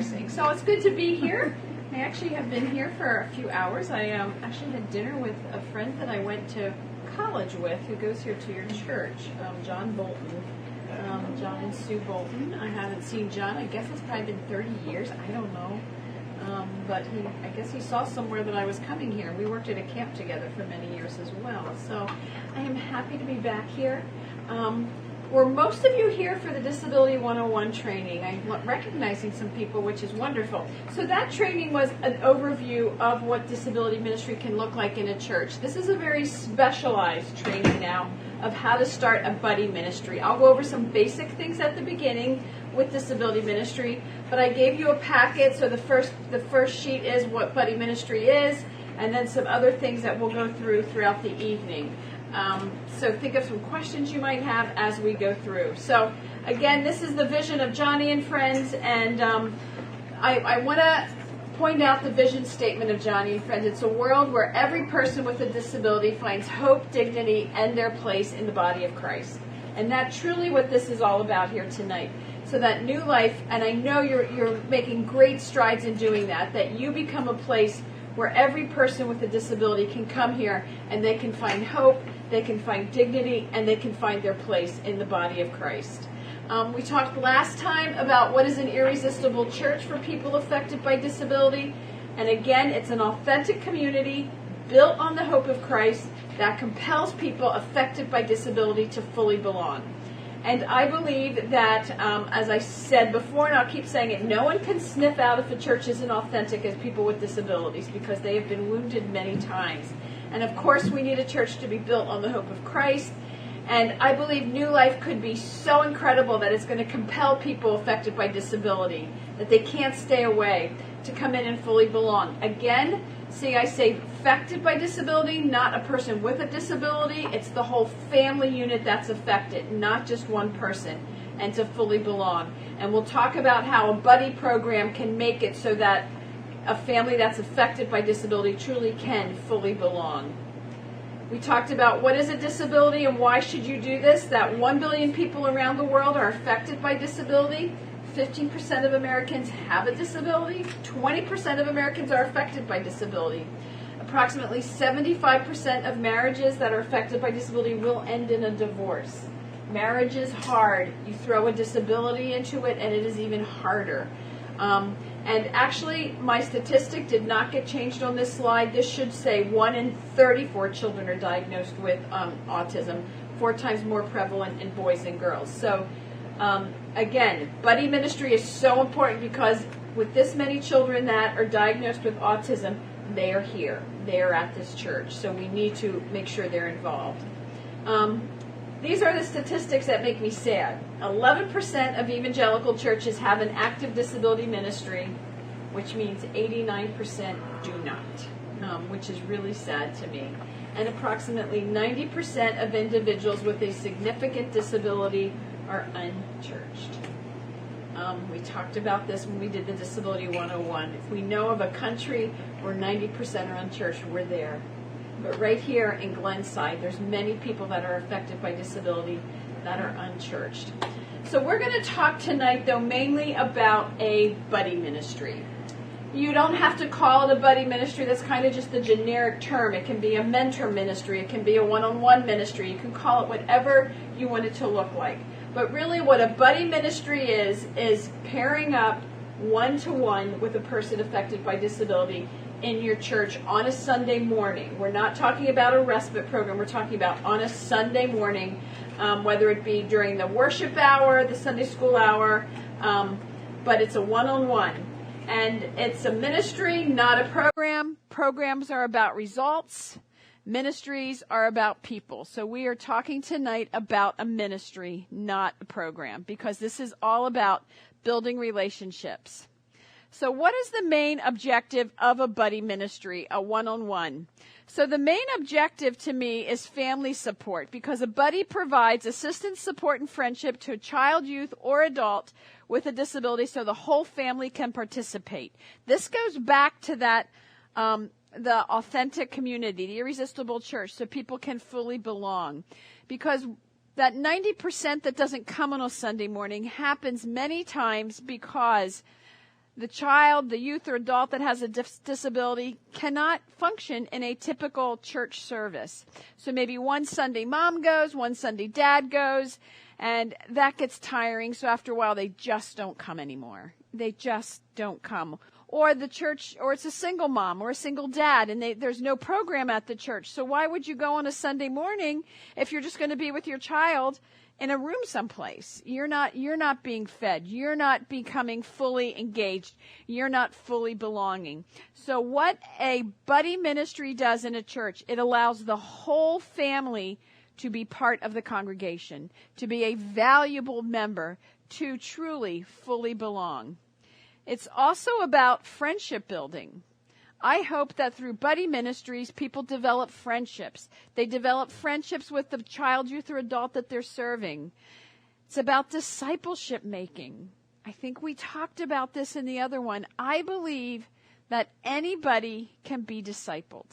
So it's good to be here. I actually have been here for a few hours. I actually had dinner with a friend that I went to college with who goes here to your church, John Bolton. John and Sue Bolton. I haven't seen John. I guess it's probably been 30 years. I don't know. But I guess he saw somewhere that I was coming here. We worked at a camp together for many years as well. So I am happy to be back here. Were most of you here for the Disability 101 training? I'm recognizing some people, which is wonderful. So that training was an overview of what disability ministry can look like in a church. This is a very specialized training now of how to start a buddy ministry. I'll go over some basic things at the beginning with disability ministry, but I gave you a packet, so the first sheet is what buddy ministry is, and then some other things that we'll go through throughout the evening. So think of some questions you might have as we go through. So again, this is the vision of Joni and Friends, and I want to point out the vision statement of Joni and Friends. It's a world where every person with a disability finds hope, dignity, and their place in the body of Christ. And that's truly what this is all about here tonight. So that new life, and I know you're making great strides in doing that you become a place where every person with a disability can come here and they can find hope, they can find dignity, and they can find their place in the body of Christ. We talked last time about what is an irresistible church for people affected by disability. And again, it's an authentic community built on the hope of Christ that compels people affected by disability to fully belong. And I believe that, as I said before, and I'll keep saying it, no one can sniff out if a church isn't authentic as people with disabilities because they have been wounded many times. And of course, we need a church to be built on the hope of Christ. And I believe New Life could be so incredible that it's going to compel people affected by disability, that they can't stay away, to come in and fully belong. Again, see, I say affected by disability, not a person with a disability. It's the whole family unit that's affected, not just one person, and to fully belong. And we'll talk about how a buddy program can make it so that a family that's affected by disability truly can fully belong. We talked about what is a disability and why should you do this, that 1 billion people around the world are affected by disability. 15% of Americans have a disability. 20% of Americans are affected by disability. Approximately 75% of marriages that are affected by disability will end in a divorce. Marriage is hard. You throw a disability into it, and it is even harder. And actually, my statistic did not get changed on this slide. This should say 1 in 34 children are diagnosed with autism, 4 times more prevalent in boys and girls. So again, buddy ministry is so important because with this many children that are diagnosed with autism, they are here. They are at this church. So we need to make sure they're involved. These are the statistics that make me sad. 11% of evangelical churches have an active disability ministry, which means 89% do not, which is really sad to me. And approximately 90% of individuals with a significant disability are unchurched. We talked about this when we did the Disability 101. If we know of a country where 90% are unchurched, we're there. But right here in Glenside, there's many people that are affected by disability that are unchurched. So we're going to talk tonight, though, mainly about a buddy ministry. You don't have to call it a buddy ministry. That's kind of just a generic term. It can be a mentor ministry. It can be a one-on-one ministry. You can call it whatever you want it to look like. But really what a buddy ministry is pairing up one-to-one with a person affected by disability in your church on a Sunday morning. We're not talking about a respite program. We're talking about on a Sunday morning, whether it be during the worship hour, the Sunday school hour, but it's a one-on-one. And it's a ministry, not a program. Programs are about results. Ministries are about people. So we are talking tonight about a ministry, not a program, because this is all about building relationships. So what is the main objective of a buddy ministry, a one-on-one? So the main objective to me is family support, because a buddy provides assistance, support, and friendship to a child, youth, or adult with a disability so the whole family can participate. This goes back to that the authentic community, the irresistible church, so people can fully belong. Because that 90% that doesn't come on a Sunday morning happens many times because the child, the youth or adult that has a disability cannot function in a typical church service. So maybe one Sunday mom goes, one Sunday dad goes, and that gets tiring. So after a while, they just don't come anymore. They just don't come. Or the church, or it's a single mom or a single dad, and there's no program at the church. So why would you go on a Sunday morning if you're just going to be with your child in a room someplace? You're not being fed. You're not becoming fully engaged. You're not fully belonging. So what a buddy ministry does in a church, it allows the whole family to be part of the congregation, to be a valuable member, to truly fully belong. It's also about friendship building. I hope that through buddy ministries, people develop friendships. They develop friendships with the child, youth, or adult that they're serving. It's about discipleship making. I think we talked about this in the other one. I believe that anybody can be discipled.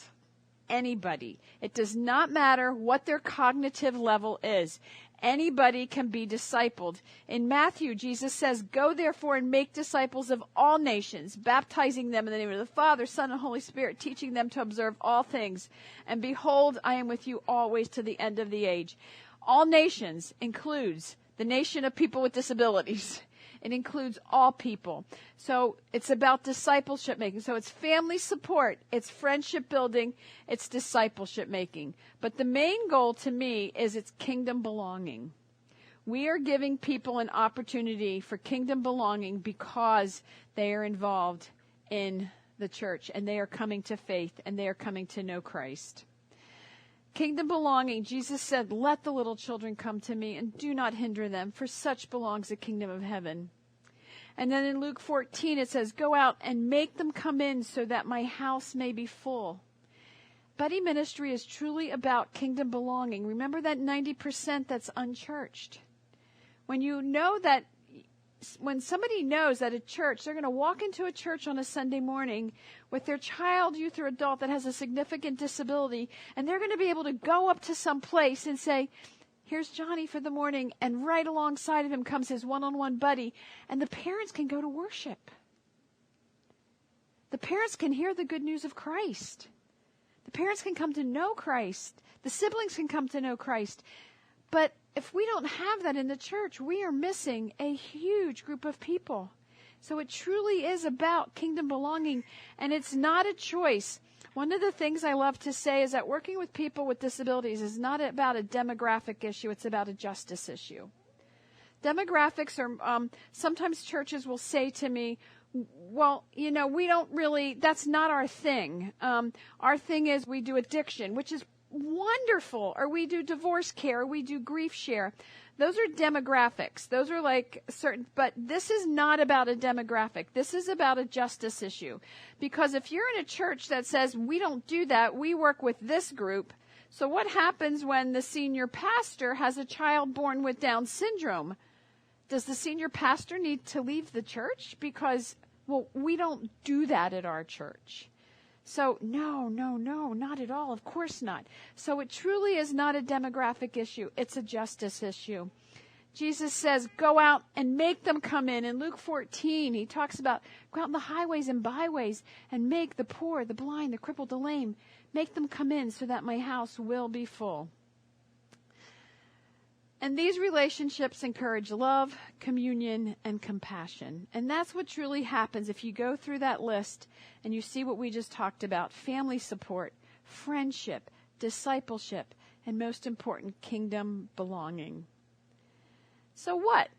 Anybody. It does not matter what their cognitive level is. Anybody can be discipled. In Matthew, Jesus says, "Go therefore and make disciples of all nations, baptizing them in the name of the Father, Son, and Holy Spirit, teaching them to observe all things. And behold, I am with you always to the end of the age." All nations includes the nation of people with disabilities. It includes all people. So it's about discipleship making. So it's family support, it's friendship building, it's discipleship making. But the main goal to me is it's kingdom belonging. We are giving people an opportunity for kingdom belonging because they are involved in the church and they are coming to faith and they are coming to know Christ. Kingdom belonging, Jesus said, "Let the little children come to me and do not hinder them, for such belongs the kingdom of heaven." And then in Luke 14 it says, "Go out and make them come in so that my house may be full." Buddy ministry is truly about kingdom belonging. Remember that 90% that's unchurched. When somebody knows that a church, they're going to walk into a church on a Sunday morning with their child, youth, or adult that has a significant disability, and they're going to be able to go up to some place and say, "Here's Johnny for the morning," and right alongside of him comes his one-on-one buddy, and the parents can go to worship. The parents can hear the good news of Christ. The parents can come to know Christ. The siblings can come to know Christ. But if we don't have that in the church, we are missing a huge group of people. So it truly is about kingdom belonging, and it's not a choice. One of the things I love to say is that working with people with disabilities is not about a demographic issue, it's about a justice issue. Demographics are, sometimes churches will say to me, "Well, we don't really, that's not our thing. Our thing is we do addiction," which is wonderful, or we do divorce care, or we do grief share. Those are demographics. Those are like certain, but this is not about a demographic. This is about a justice issue. Because if you're in a church that says, "We don't do that, we work with this group," so what happens when the senior pastor has a child born with Down syndrome? Does the senior pastor need to leave the church? Because, well, we don't do that at our church. So no, not at all. Of course not. So it truly is not a demographic issue. It's a justice issue. Jesus says, "Go out and make them come in." In Luke 14, he talks about go out in the highways and byways and make the poor, the blind, the crippled, the lame, make them come in so that my house will be full. And these relationships encourage love, communion, and compassion. And that's what truly happens if you go through that list and you see what we just talked about: family support, friendship, discipleship, and most important, kingdom belonging. So what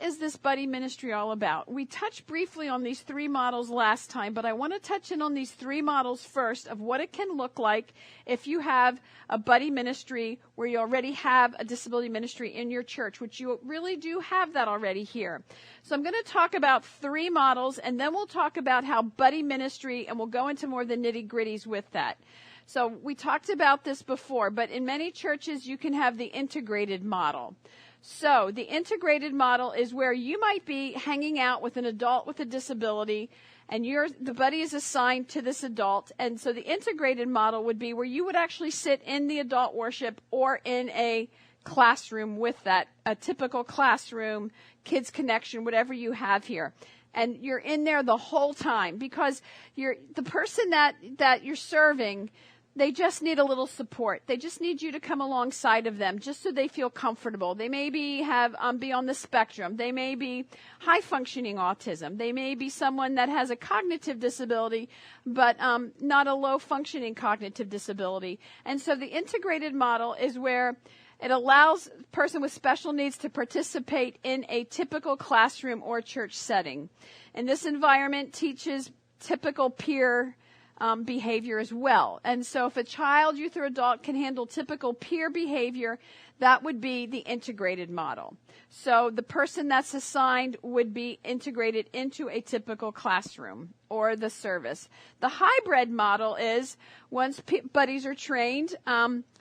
is this buddy ministry all about? We touched briefly on these three models last time, but I want to touch in on these three models first of what it can look like if you have a buddy ministry where you already have a disability ministry in your church, which you really do have that already here. So I'm going to talk about three models, and then we'll talk about how buddy ministry, and we'll go into more of the nitty-gritties with that. So we talked about this before, but in many churches you can have the integrated model. So the integrated model is where you might be hanging out with an adult with a disability, and the buddy is assigned to this adult. And so the integrated model would be where you would actually sit in the adult worship or in a classroom with that, a typical classroom, kids connection, whatever you have here. And you're in there the whole time because the person that you're serving, they just need a little support. They just need you to come alongside of them just so they feel comfortable. They may be on the spectrum. They may be high functioning autism. They may be someone that has a cognitive disability, but not a low functioning cognitive disability. And so the integrated model is where it allows a person with special needs to participate in a typical classroom or church setting. And this environment teaches typical peer behavior as well. And so if a child, youth, or adult can handle typical peer behavior, that would be the integrated model. So the person that's assigned would be integrated into a typical classroom or the service. The hybrid model is once buddies are trained,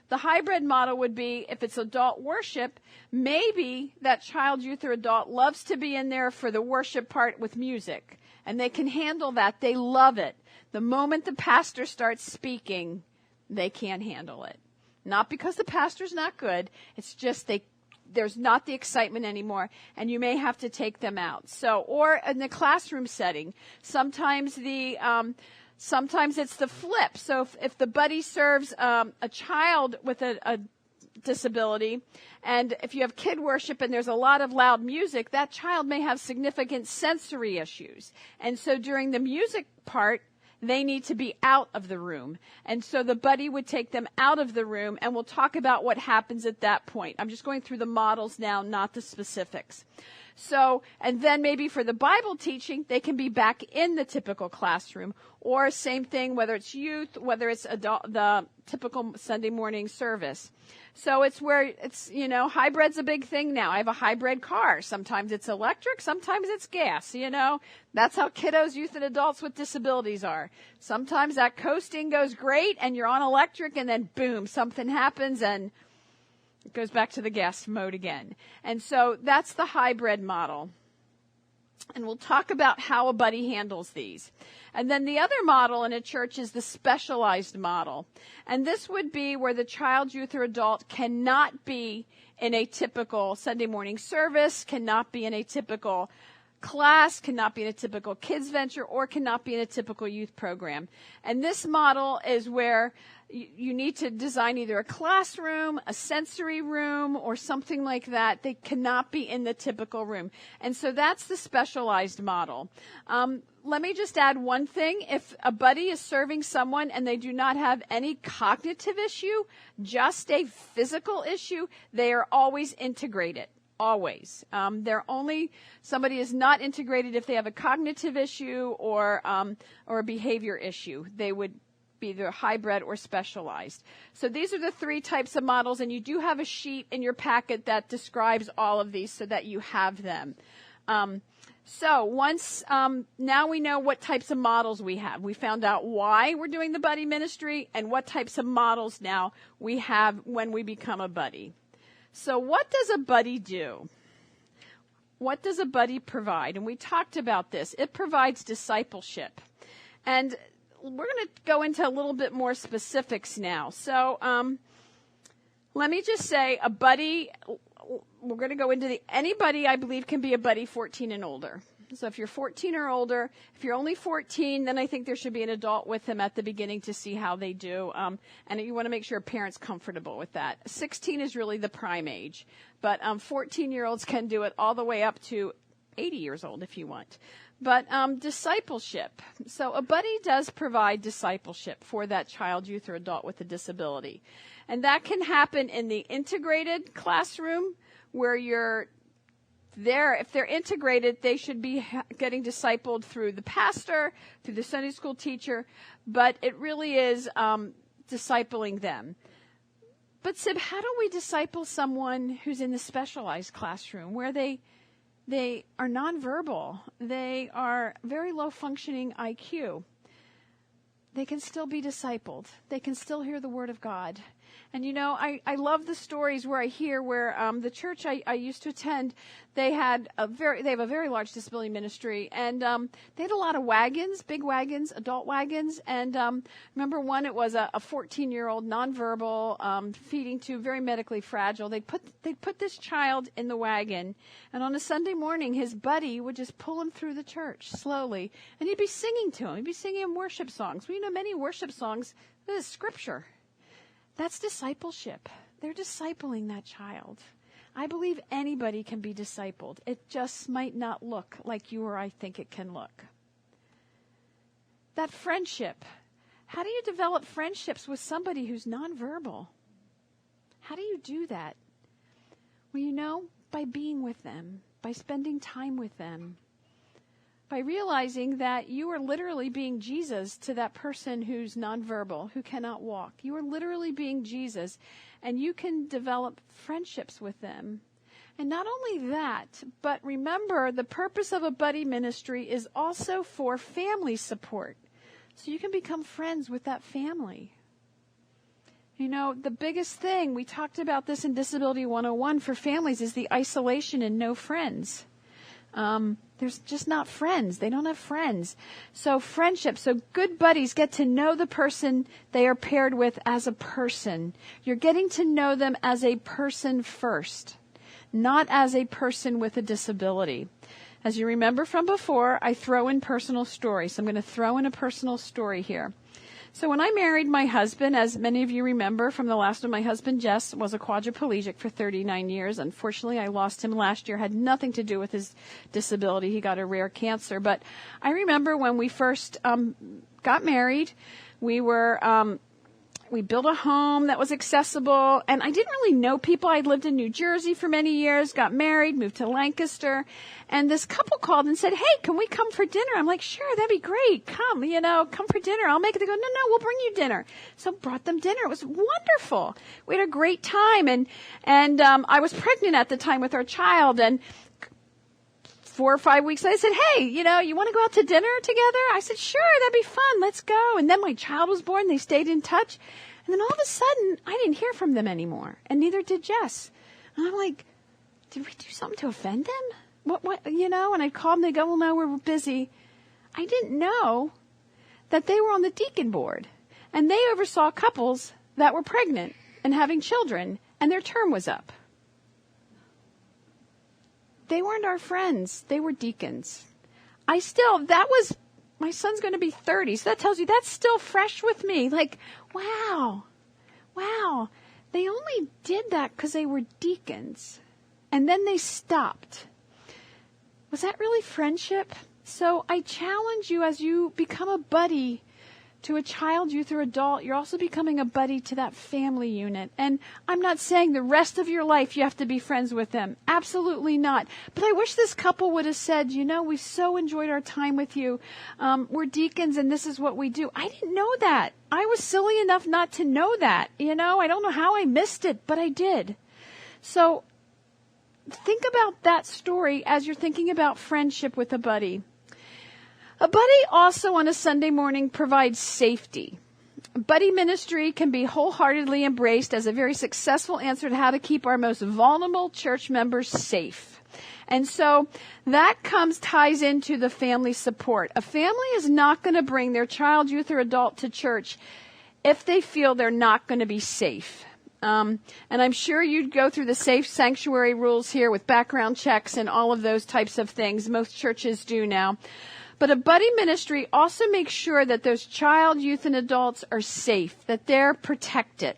the hybrid model would be if it's adult worship, maybe that child, youth, or adult loves to be in there for the worship part with music. And they can handle that. They love it. The moment the pastor starts speaking, they can't handle it. Not because the pastor's not good. It's just there's not the excitement anymore, and you may have to take them out. So, or in the classroom setting, sometimes it's the flip. So if the buddy serves a child with a disability, and if you have kid worship and there's a lot of loud music, that child may have significant sensory issues. And so during the music part, they need to be out of the room. And so the buddy would take them out of the room, and we'll talk about what happens at that point. I'm just going through the models now, not the specifics. So, and then maybe for the Bible teaching, they can be back in the typical classroom, or same thing, whether it's youth, whether it's adult, the typical Sunday morning service. So it's where it's, hybrid's a big thing now. I have a hybrid car. Sometimes it's electric, sometimes it's gas, That's how kiddos, youth, and adults with disabilities are. Sometimes that coasting goes great and you're on electric, and then boom, something happens and it goes back to the gas mode again. And so that's the hybrid model. And we'll talk about how a buddy handles these. And then the other model in a church is the specialized model. And this would be where the child, youth, or adult cannot be in a typical Sunday morning service, cannot be in a typical class, cannot be in a typical kids venture, or cannot be in a typical youth program. And this model is where you need to design either a classroom, a sensory room, or something like that. They cannot be in the typical room. And so that's the specialized model. Let me just add one thing. If a buddy is serving someone and they do not have any cognitive issue, just a physical issue, they are always integrated. Always. Somebody is not integrated if they have a cognitive issue or a behavior issue. They would be either hybrid or specialized. So these are the three types of models, and you do have a sheet in your packet that describes all of these so that you have them. So once, now we know what types of models we have. We found out why we're doing the buddy ministry and what types of models now we have when we become a buddy. So what does a buddy do? What does a buddy provide? And we talked about this. It provides discipleship. And we're going to go into a little bit more specifics now. So let me just say a buddy, we're going to go into anybody I believe can be a buddy 14 and older. So if you're 14 or older, if you're only 14, then I think there should be an adult with them at the beginning to see how they do. And you want to make sure a parent's comfortable with that. 16 is really the prime age. But 14-year-olds can do it all the way up to 80 years old if you want. But discipleship. So a buddy does provide discipleship for that child, youth, or adult with a disability. And that can happen in the integrated classroom where you're there. If they're integrated, they should be getting discipled through the pastor, through the Sunday school teacher. But it really is discipling them. But Sib, how do we disciple someone who's in the specialized classroom where they are nonverbal? They are very low functioning IQ. They can still be discipled. They can still hear the word of God. And, I love the stories where I hear where the church I used to attend, they have a very large disability ministry. And they had a lot of wagons, big wagons, adult wagons. And remember one, it was a 14-year-old nonverbal, feeding tube, very medically fragile. They'd put this child in the wagon. And on a Sunday morning, his buddy would just pull him through the church slowly. And he'd be singing to him. He'd be singing him worship songs. Well, many worship songs, this is scripture. That's discipleship. They're discipling that child. I believe anybody can be discipled. It just might not look like you or I think it can look. That friendship. How do you develop friendships with somebody who's nonverbal? How do you do that? Well, by being with them, by spending time with them, by realizing that you are literally being Jesus to that person who's nonverbal, who cannot walk. You are literally being Jesus, and you can develop friendships with them. And not only that, but remember, the purpose of a buddy ministry is also for family support. So you can become friends with that family. The biggest thing, we talked about this in Disability 101 for families, is the isolation and no friends. There's just not friends. They don't have friends. So friendship. So good buddies get to know the person they are paired with as a person. You're getting to know them as a person first, not as a person with a disability. As you remember from before, I throw in personal stories. So I'm going to throw in a personal story here. So when I married my husband, as many of you remember from the last one, my husband, Jess, was a quadriplegic for 39 years. Unfortunately, I lost him last year. Had nothing to do with his disability. He got a rare cancer. But I remember when we first got married, we built a home that was accessible, and I didn't really know people. I'd lived in New Jersey for many years, got married, moved to Lancaster, and this couple called and said, "Hey, can we come for dinner?" I'm like, "Sure, that'd be great. Come, come for dinner. I'll make it." They go, "No, we'll bring you dinner." So brought them dinner. It was wonderful. We had a great time, and I was pregnant at the time with our child, and 4 or 5 weeks later, I said, "Hey, you want to go out to dinner together?" I said, "Sure, that'd be fun. Let's go." And then my child was born. They stayed in touch. And then all of a sudden, I didn't hear from them anymore. And neither did Jess. And I'm like, did we do something to offend them? What? And I called them. They go, "Well, no, we're busy." I didn't know that they were on the deacon board. And they oversaw couples that were pregnant and having children. And their term was up. They weren't our friends. They were deacons. My son's going to be 30, so that tells you that's still fresh with me. Like, wow. They only did that because they were deacons. And then they stopped. Was that really friendship? So I challenge you, as you become a buddy to a child, youth, or adult, you're also becoming a buddy to that family unit. And I'm not saying the rest of your life you have to be friends with them. Absolutely not. But I wish this couple would have said, we so enjoyed our time with you. We're deacons and this is what we do. I didn't know that. I was silly enough not to know that. I don't know how I missed it, but I did. So think about that story as you're thinking about friendship with a buddy. A buddy also on a Sunday morning provides safety. Buddy ministry can be wholeheartedly embraced as a very successful answer to how to keep our most vulnerable church members safe. And so that ties into the family support. A family is not going to bring their child, youth, or adult to church if they feel they're not going to be safe. And I'm sure you'd go through the safe sanctuary rules here with background checks and all of those types of things. Most churches do now. But a buddy ministry also makes sure that those child, youth, and adults are safe, that they're protected,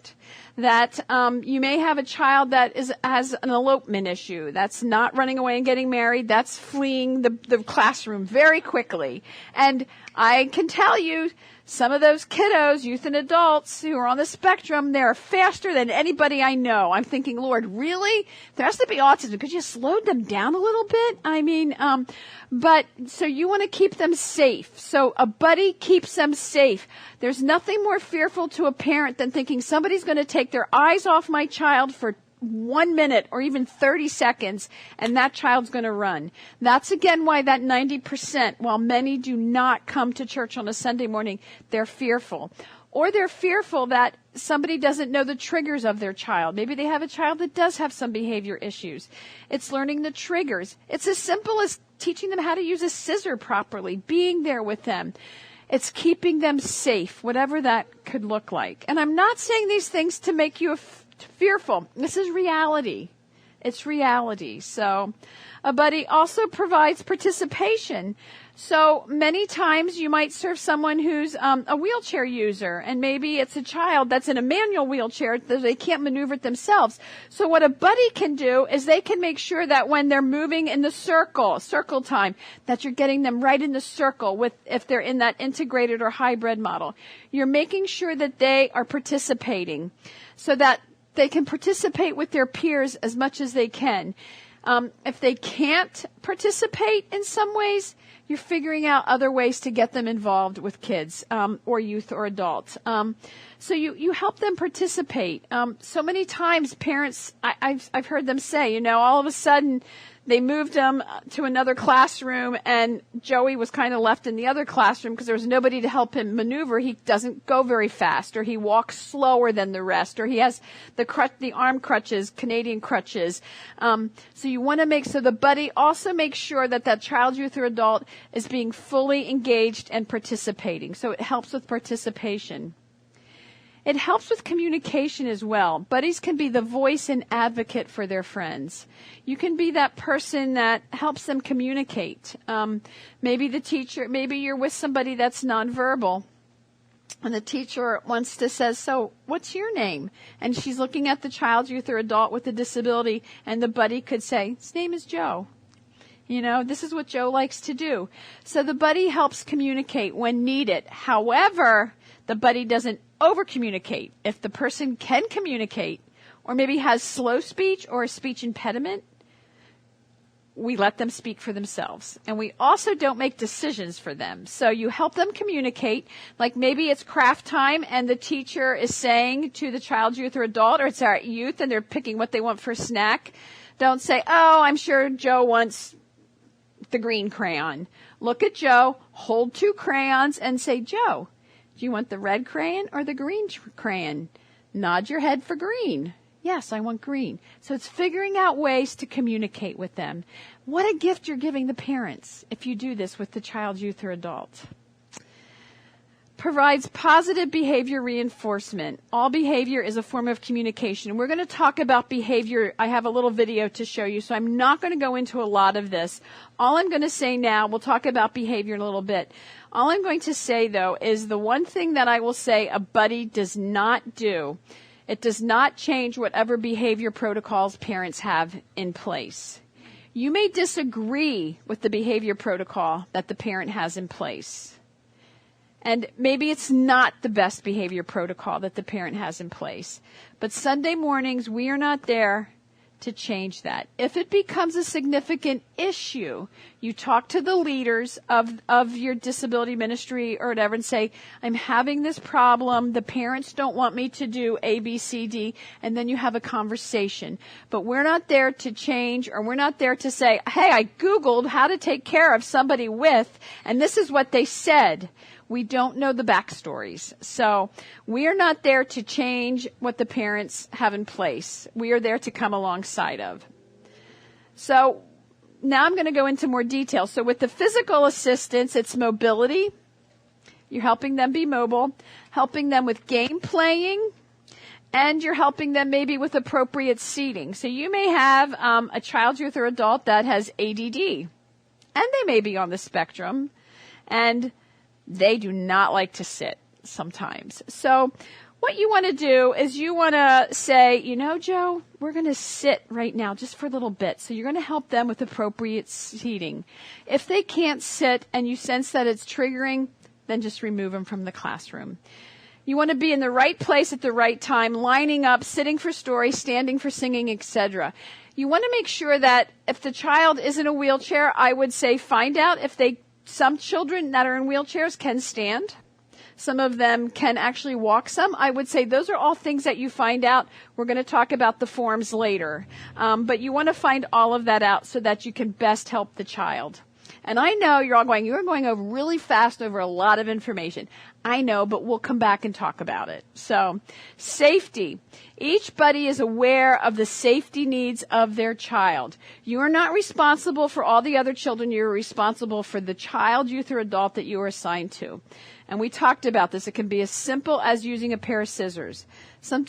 that you may have a child that has an elopement issue. That's not running away and getting married. That's fleeing the classroom very quickly. And I can tell you, some of those kiddos, youth and adults who are on the spectrum, they're faster than anybody I know. I'm thinking, Lord, really? There has to be autism. Could you slow them down a little bit? But so you want to keep them safe. So a buddy keeps them safe. There's nothing more fearful to a parent than thinking somebody's going to take their eyes off my child for 1 minute or even 30 seconds, and that child's going to run. That's again why that 90%, while many do not come to church on a Sunday morning, they're fearful. Or they're fearful that somebody doesn't know the triggers of their child. Maybe they have a child that does have some behavior issues. It's learning the triggers. It's as simple as teaching them how to use a scissor properly, being there with them. It's keeping them safe, whatever that could look like. And I'm not saying these things to make you fearful. This is reality. It's reality. So a buddy also provides participation. So many times you might serve someone who's a wheelchair user, and maybe it's a child that's in a manual wheelchair that they can't maneuver it themselves. So what a buddy can do is they can make sure that when they're moving in the circle time, that you're getting them right in the circle with, if they're in that integrated or hybrid model. You're making sure that they are participating so that they can participate with their peers as much as they can. If they can't participate in some ways, you're figuring out other ways to get them involved with kids or youth or adults. So you help them participate. So many times parents, I've heard them say, all of a sudden they moved him to another classroom, and Joey was kind of left in the other classroom because there was nobody to help him maneuver. He doesn't go very fast, or he walks slower than the rest, or he has the arm crutches, Canadian crutches. So you want to so the buddy also makes sure that child, youth, or adult is being fully engaged and participating. So it helps with participation. It helps with communication as well. Buddies can be the voice and advocate for their friends. You can be that person that helps them communicate. Maybe you're with somebody that's nonverbal, and the teacher says, so what's your name? And she's looking at the child, youth, or adult with a disability, and the buddy could say, his name is Joe. This is what Joe likes to do. So the buddy helps communicate when needed. However, the buddy doesn't over-communicate. If the person can communicate, or maybe has slow speech or a speech impediment, we let them speak for themselves. And we also don't make decisions for them. So you help them communicate, like maybe it's craft time and the teacher is saying to the child, youth, or adult, or it's our youth and they're picking what they want for a snack. Don't say, oh, I'm sure Joe wants the green crayon. Look at Joe, hold 2 crayons and say, Joe, do you want the red crayon or the green crayon? Nod your head for green. Yes, I want green. So it's figuring out ways to communicate with them. What a gift you're giving the parents if you do this with the child, youth, or adult. Provides positive behavior reinforcement. All behavior is a form of communication. We're going to talk about behavior. I have a little video to show you, so I'm not going to go into a lot of this. All I'm going to say now, we'll talk about behavior in a little bit. All I'm going to say, though, is the one thing that I will say a buddy does not do. It does not change whatever behavior protocols parents have in place. You may disagree with the behavior protocol that the parent has in place. And maybe it's not the best behavior protocol that the parent has in place. But Sunday mornings, we are not there to change that. If it becomes a significant issue, you talk to the leaders of your disability ministry or whatever and say, I'm having this problem. The parents don't want me to do A, B, C, D. And then you have a conversation. But we're not there to change, or we're not there to say, hey, I Googled how to take care of somebody with, and this is what they said. We don't know the backstories. So we are not there to change what the parents have in place. We are there to come alongside of. So now I'm going to go into more detail. So with the physical assistance, it's mobility. You're helping them be mobile, helping them with game playing, and you're helping them maybe with appropriate seating. So you may have a child, youth, or adult that has ADD, and they may be on the spectrum, and they do not like to sit sometimes. So what you want to do is you want to say, Joe, we're going to sit right now just for a little bit. So you're going to help them with appropriate seating. If they can't sit and you sense that it's triggering, then just remove them from the classroom. You want to be in the right place at the right time, lining up, sitting for story, standing for singing, etc. You want to make sure that if the child is in a wheelchair, I would say find out if some children that are in wheelchairs can stand. Some of them can actually walk some. I would say those are all things that you find out. We're going to talk about the forms later. But you want to find all of that out so that you can best help the child. And I know you're going over really fast over a lot of information. I know, but we'll come back and talk about it. So, safety. Each buddy is aware of the safety needs of their child. You are not responsible for all the other children. You're responsible for the child, youth, or adult that you are assigned to. And we talked about this. It can be as simple as using a pair of scissors. Some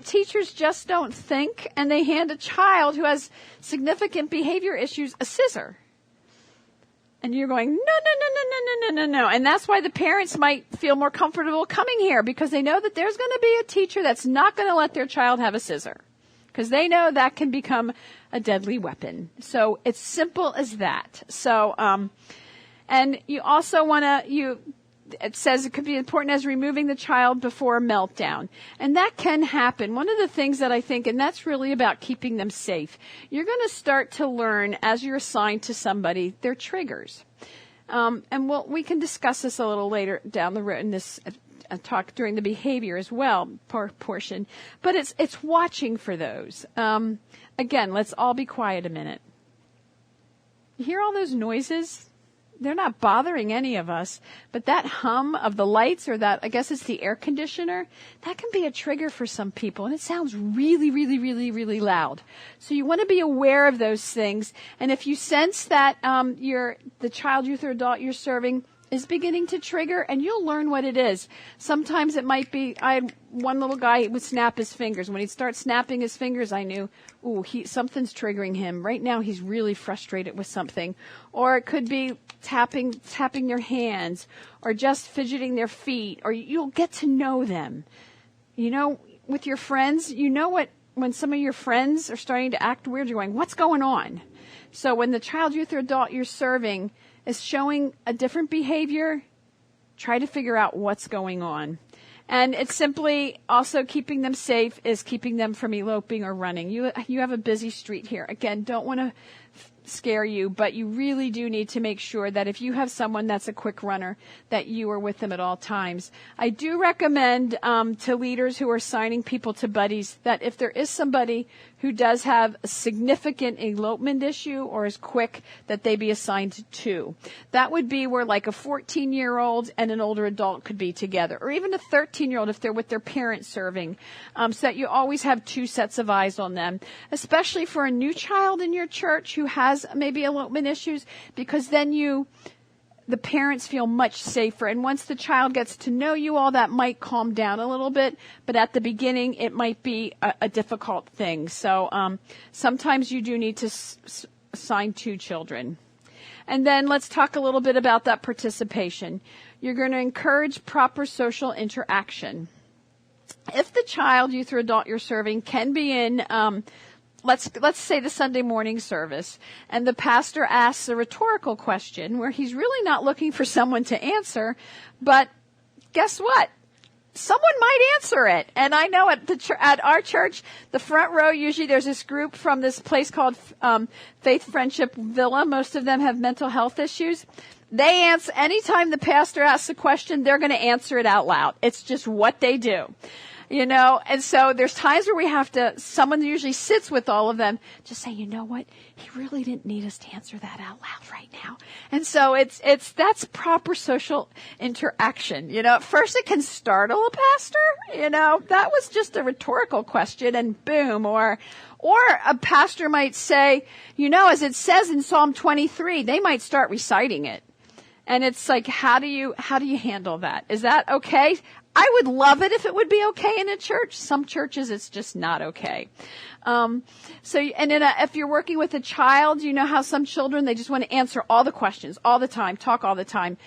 teachers just don't think, and they hand a child who has significant behavior issues a scissor. And you're going, no. And that's why the parents might feel more comfortable coming here, because they know that there's going to be a teacher that's not going to let their child have a scissor, because they know that can become a deadly weapon. So it's simple as that. So, and you also want to, it says it could be important as removing the child before a meltdown. And that can happen. One of the things that I think, and that's really about keeping them safe, you're going to start to learn as you're assigned to somebody their triggers. And we can discuss this a little later down the road in this talk during the behavior as well portion. But it's watching for those. Again, let's all be quiet a minute. You hear all those noises? They're not bothering any of us, but that hum of the lights, or that, I guess it's the air conditioner, that can be a trigger for some people, and it sounds really, really, really, really loud. So you want to be aware of those things, and if you sense that the child, youth, or adult you're serving is beginning to trigger, and you'll learn what it is. Sometimes it might be, I had one little guy would snap his fingers. When he'd start snapping his fingers, I knew, something's triggering him. Right now he's really frustrated with something. Or it could be tapping their hands, or just fidgeting their feet, or you'll get to know them. You know, with your friends, you know when some of your friends are starting to act weird, you're going, what's going on? So when the child, youth, or adult you're serving is showing a different behavior, try to figure out what's going on. And it's simply also keeping them safe is keeping them from eloping or running. You have a busy street here. Again, don't want to scare you, but you really do need to make sure that if you have someone that's a quick runner, that you are with them at all times. I do recommend to leaders who are assigning people to buddies that if there is somebody who does have a significant elopement issue or is quick, that they be assigned to. That would be where like a 14-year-old and an older adult could be together, or even a 13-year-old if they're with their parents serving, so that you always have two sets of eyes on them, especially for a new child in your church who has maybe elopement issues, because then the parents feel much safer. And once the child gets to know you all, that might calm down a little bit. But at the beginning, it might be a difficult thing. So sometimes you do need to assign two children. And then let's talk a little bit about that participation. You're going to encourage proper social interaction. If the child, youth, or adult you're serving can be in let's say the Sunday morning service, and the pastor asks a rhetorical question where he's really not looking for someone to answer, but guess what? Someone might answer it. And I know at our church, the front row, usually there's this group from this place called Faith Friendship Villa. Most of them have mental health issues. They answer, anytime the pastor asks a question, they're going to answer it out loud. It's just what they do. You know, and so there's times where someone usually sits with all of them, just say, you know what, he really didn't need us to answer that out loud right now. And so that's proper social interaction. You know, at first it can startle a pastor, you know, that was just a rhetorical question and boom, or a pastor might say, you know, as it says in Psalm 23, they might start reciting it. And it's like, how do you handle that? Is that okay? I would love it if it would be okay in a church. Some churches, it's just not okay. If you're working with a child, you know how some children, they just want to answer all the questions all the time, talk all the time.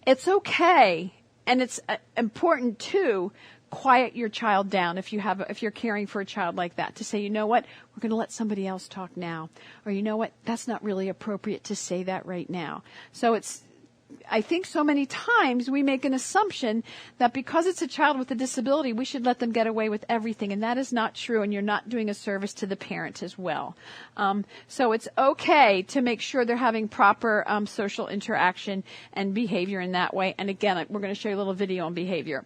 It's okay. And it's important to quiet your child down if you're caring for a child like that, to say, you know what, we're going to let somebody else talk now. Or you know what, that's not really appropriate to say that right now. So I think so many times we make an assumption that because it's a child with a disability, we should let them get away with everything. And that is not true. And you're not doing a service to the parent as well. So it's okay to make sure they're having proper social interaction and behavior in that way. And again, we're going to show you a little video on behavior.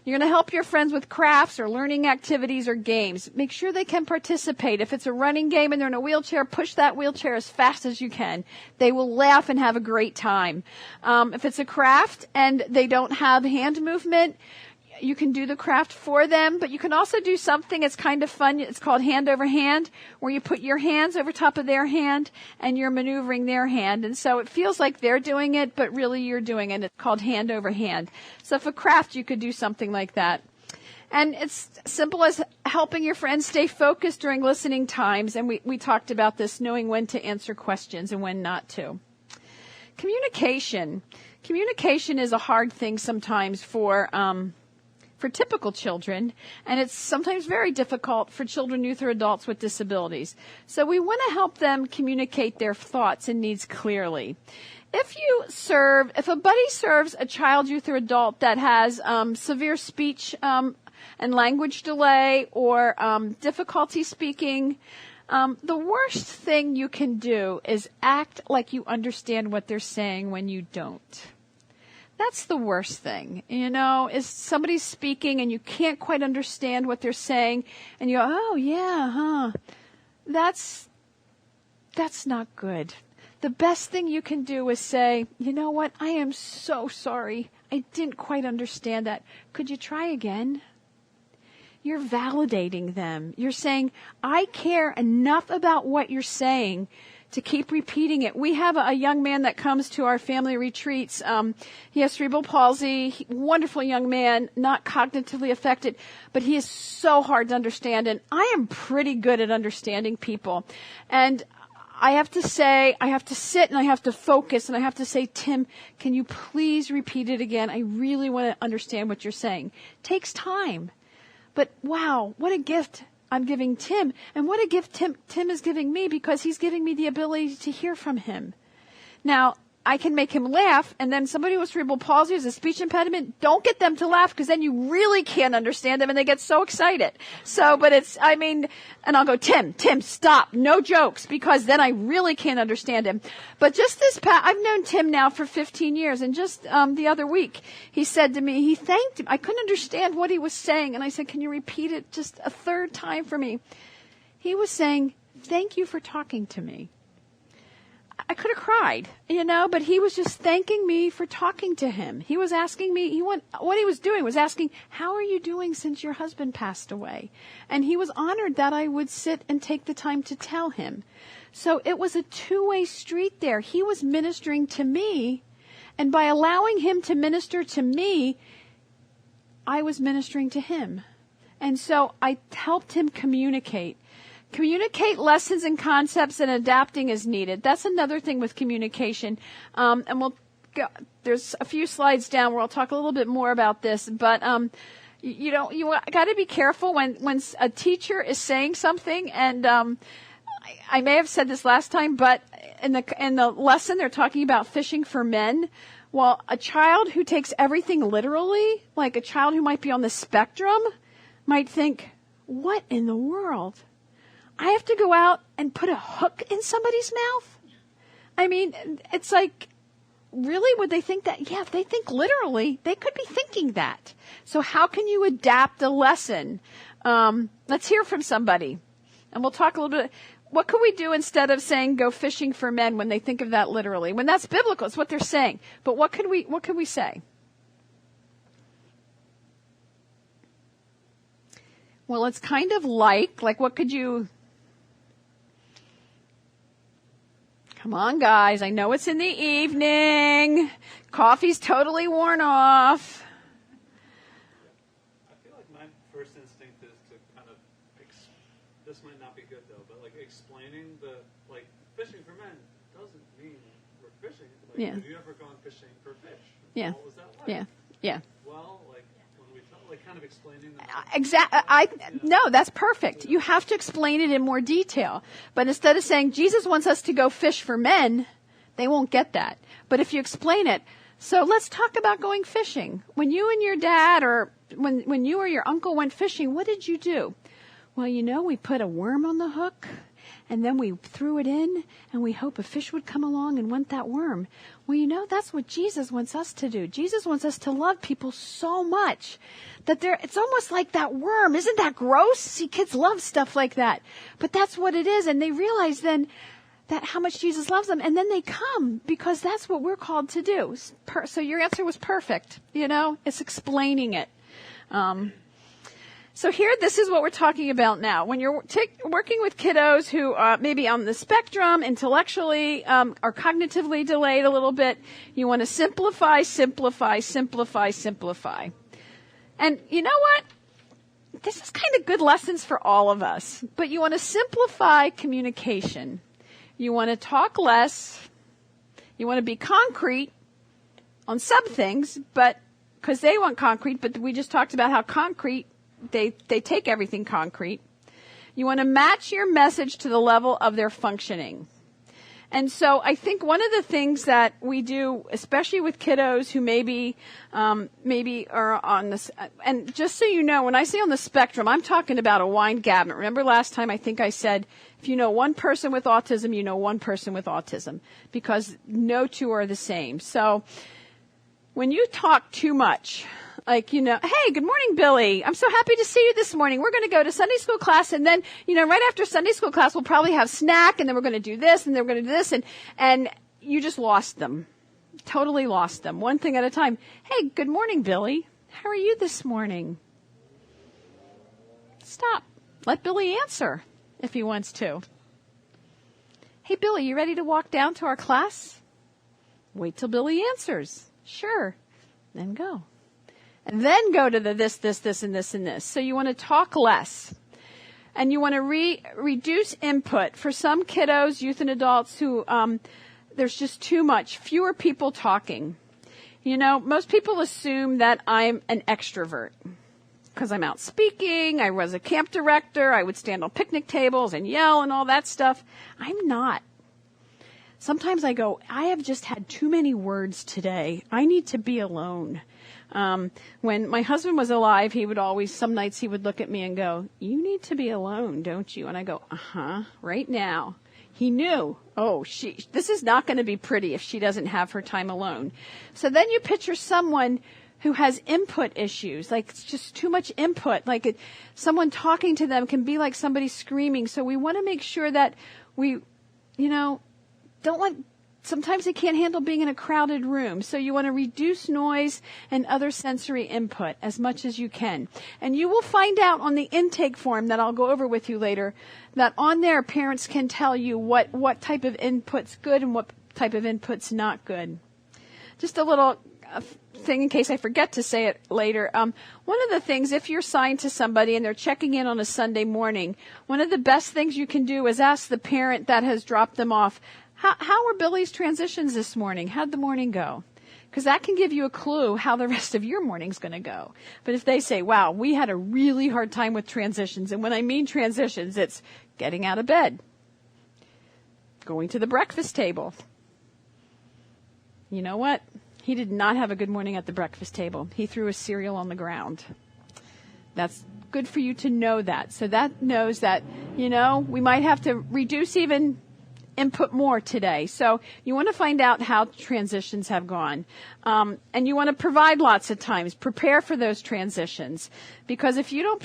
You're going to help your friends with crafts or learning activities or games. Make sure they can participate. If it's a running game and they're in a wheelchair, push that wheelchair as fast as you can. They will laugh and have a great time. If it's a craft and they don't have hand movement, you can do the craft for them, but you can also do something that's kind of fun. It's called hand over hand, where you put your hands over top of their hand and you're maneuvering their hand. And so it feels like they're doing it, but really you're doing it. It's called hand over hand. So for craft, you could do something like that. And it's simple as helping your friends stay focused during listening times. And we talked about this, knowing when to answer questions and when not to. Communication. Communication is a hard thing sometimes for typical children, and it's sometimes very difficult for children, youth, or adults with disabilities. So we want to help them communicate their thoughts and needs clearly. If a buddy serves a child, youth, or adult that has severe speech and language delay or difficulty speaking, the worst thing you can do is act like you understand what they're saying when you don't. That's the worst thing, is somebody's speaking and you can't quite understand what they're saying and you go, oh yeah, huh. That's not good. The best thing you can do is say, you know what, I am so sorry. I didn't quite understand that. Could you try again? You're validating them. You're saying, I care enough about what you're saying to keep repeating it. We have a young man that comes to our family retreats. He has cerebral palsy, wonderful young man, not cognitively affected, but he is so hard to understand. And I am pretty good at understanding people. And I have to say, I have to sit and I have to focus and I have to say, Tim, can you please repeat it again? I really want to understand what you're saying. It takes time. But wow, what a gift I'm giving Tim, and what a gift Tim is giving me, because he's giving me the ability to hear from him. Now, I can make him laugh, and then somebody with cerebral palsy has a speech impediment, don't get them to laugh, because then you really can't understand them, and they get so excited. So, but and I'll go, Tim, stop, no jokes, because then I really can't understand him. But just I've known Tim now for 15 years, and just the other week, he said to me, he thanked him. I couldn't understand what he was saying, and I said, can you repeat it just a third time for me? He was saying, thank you for talking to me. I could have cried, but he was just thanking me for talking to him. He was asking me, what he was doing was asking, how are you doing since your husband passed away? And he was honored that I would sit and take the time to tell him. So it was a two-way street there. He was ministering to me, and by allowing him to minister to me, I was ministering to him. And so I helped him communicate. Communicate lessons and concepts, and adapting as needed. That's another thing with communication. And there's a few slides down where I'll talk a little bit more about this. But you got to be careful when a teacher is saying something. And I may have said this last time, but in the lesson they're talking about fishing for men. Well, a child who takes everything literally, like a child who might be on the spectrum, might think, "What in the world? I have to go out and put a hook in somebody's mouth?" I mean, it's like, really? Would they think that? Yeah, if they think literally, they could be thinking that. So how can you adapt a lesson? Let's hear from somebody. And we'll talk a little bit. What could we do instead of saying go fishing for men when they think of that literally? When that's biblical, it's what they're saying. But what could we say? Well, it's kind of like what could you... Come on, guys. I know it's in the evening. Coffee's totally worn off. I feel like my first instinct is to kind of, this might not be good though, but like explaining fishing for men doesn't mean we're fishing. Like, Yeah. Have you ever gone fishing for fish? Yeah. What was that like? Yeah. Well, when we talk, kind of explaining that. Exactly. No, that's perfect. You have to explain it in more detail. But instead of saying Jesus wants us to go fish for men, they won't get that. But if you explain it, So let's talk about going fishing. When you and your dad or when you or your uncle went fishing, what did you do? Well, we put a worm on the hook, and then we threw it in, and we hope a fish would come along and want that worm. Well, that's what Jesus wants us to do. Jesus wants us to love people so much that it's almost like that worm. Isn't that gross? See, kids love stuff like that. But that's what it is, and they realize then that how much Jesus loves them, and then they come because that's what we're called to do. So your answer was perfect. It's explaining it. So here, this is what we're talking about now. When you're working with kiddos who maybe on the spectrum, intellectually or cognitively delayed a little bit, you want to simplify, simplify, simplify, simplify. And you know what? This is kind of good lessons for all of us. But you want to simplify communication. You want to talk less. You want to be concrete on some things, but because they want concrete, but we just talked about how concrete, they take everything concrete. You want to match your message to the level of their functioning. And so I think one of the things that we do, especially with kiddos who maybe are on this, and just so you know, when I say on the spectrum, I'm talking about a wide gamut. Remember last time I think I said, if you know one person with autism, you know one person with autism, because no two are the same. So when you talk too much, like, hey, good morning, Billy. I'm so happy to see you this morning. We're going to go to Sunday school class, and then, right after Sunday school class, we'll probably have snack, and then we're going to do this, and then we're going to do this, and you just lost them. Totally lost them. One thing at a time. Hey, good morning, Billy. How are you this morning? Stop. Let Billy answer if he wants to. Hey, Billy, you ready to walk down to our class? Wait till Billy answers. Sure. Then go. And then go to the this, and this, and this. So you want to talk less. And you want to reduce input. For some kiddos, youth and adults who, there's just too much. Fewer people talking. Most people assume that I'm an extrovert. Because I'm out speaking, I was a camp director, I would stand on picnic tables and yell and all that stuff. I'm not. Sometimes I go, I have just had too many words today. I need to be alone. When my husband was alive, some nights he would look at me and go, you need to be alone, don't you? And I go, right now. He knew, this is not going to be pretty if she doesn't have her time alone. So then you picture someone who has input issues, like it's just too much input, someone talking to them can be like somebody screaming. So we want to make sure that we, don't want, sometimes they can't handle being in a crowded room. So you want to reduce noise and other sensory input as much as you can. And you will find out on the intake form that I'll go over with you later, that on there parents can tell you what type of input's good and what type of input's not good. Just a little thing in case I forget to say it later. One of the things, if you're assigned to somebody and they're checking in on a Sunday morning, one of the best things you can do is ask the parent that has dropped them off, how were Billy's transitions this morning? How'd the morning go? Because that can give you a clue how the rest of your morning's going to go. But if they say, wow, we had a really hard time with transitions, and when I mean transitions, it's getting out of bed, going to the breakfast table. You know what? He did not have a good morning at the breakfast table. He threw his cereal on the ground. That's good for you to know that. So that knows that, we might have to reduce even input more today. So you want to find out how transitions have gone. And you want to provide lots of times. Prepare for those transitions. Because if you don't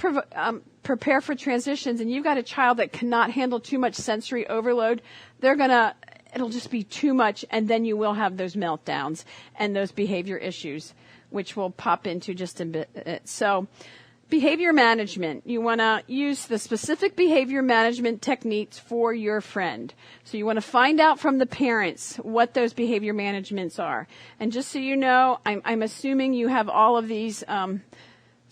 prepare for transitions and you've got a child that cannot handle too much sensory overload, it'll just be too much, and then you will have those meltdowns and those behavior issues, which we'll pop into just a bit. So behavior management. You want to use the specific behavior management techniques for your friend. So you want to find out from the parents what those behavior managements are. And just so you know, I'm assuming you have all of these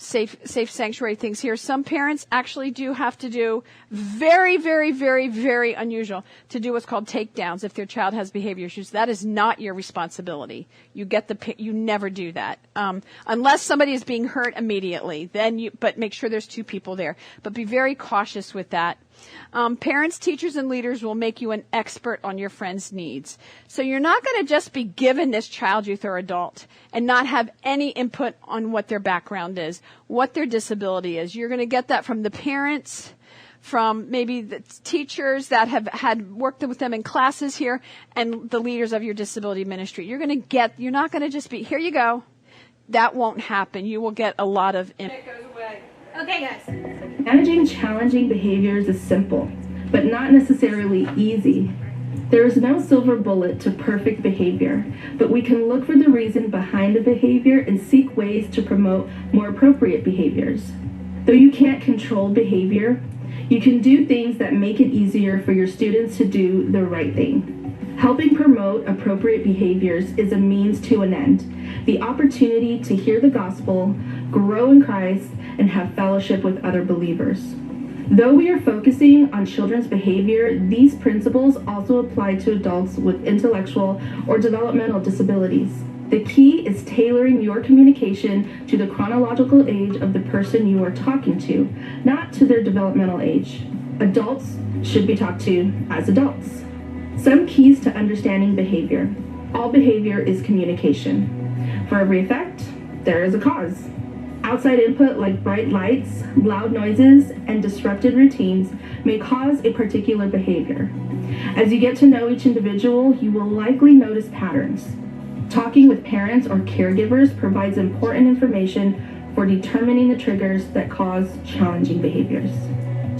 safe sanctuary things here. Some parents actually do have to do very, very, very, very unusual to do what's called takedowns if their child has behavior issues. That is not your responsibility. You never do that. Unless somebody is being hurt immediately, but make sure there's two people there. But be very cautious with that. Parents, teachers, and leaders will make you an expert on your friend's needs. So you're not going to just be given this child, youth, or adult and not have any input on what their background is, what their disability is. You're going to get that from the parents, from maybe the teachers that have had worked with them in classes here, and the leaders of your disability ministry. You're not going to just be, here you go. That won't happen. You will get a lot of input. It goes away. Okay, guys. Managing challenging behaviors is simple, but not necessarily easy. There is no silver bullet to perfect behavior, but we can look for the reason behind a behavior and seek ways to promote more appropriate behaviors. Though you can't control behavior, you can do things that make it easier for your students to do the right thing. Helping promote appropriate behaviors is a means to an end, the opportunity to hear the gospel, grow in Christ, and have fellowship with other believers. Though we are focusing on children's behavior, these principles also apply to adults with intellectual or developmental disabilities. The key is tailoring your communication to the chronological age of the person you are talking to, not to their developmental age. Adults should be talked to as adults. Some keys to understanding behavior. All behavior is communication. For every effect, there is a cause. Outside input like bright lights, loud noises, and disrupted routines may cause a particular behavior. As you get to know each individual, you will likely notice patterns. Talking with parents or caregivers provides important information for determining the triggers that cause challenging behaviors.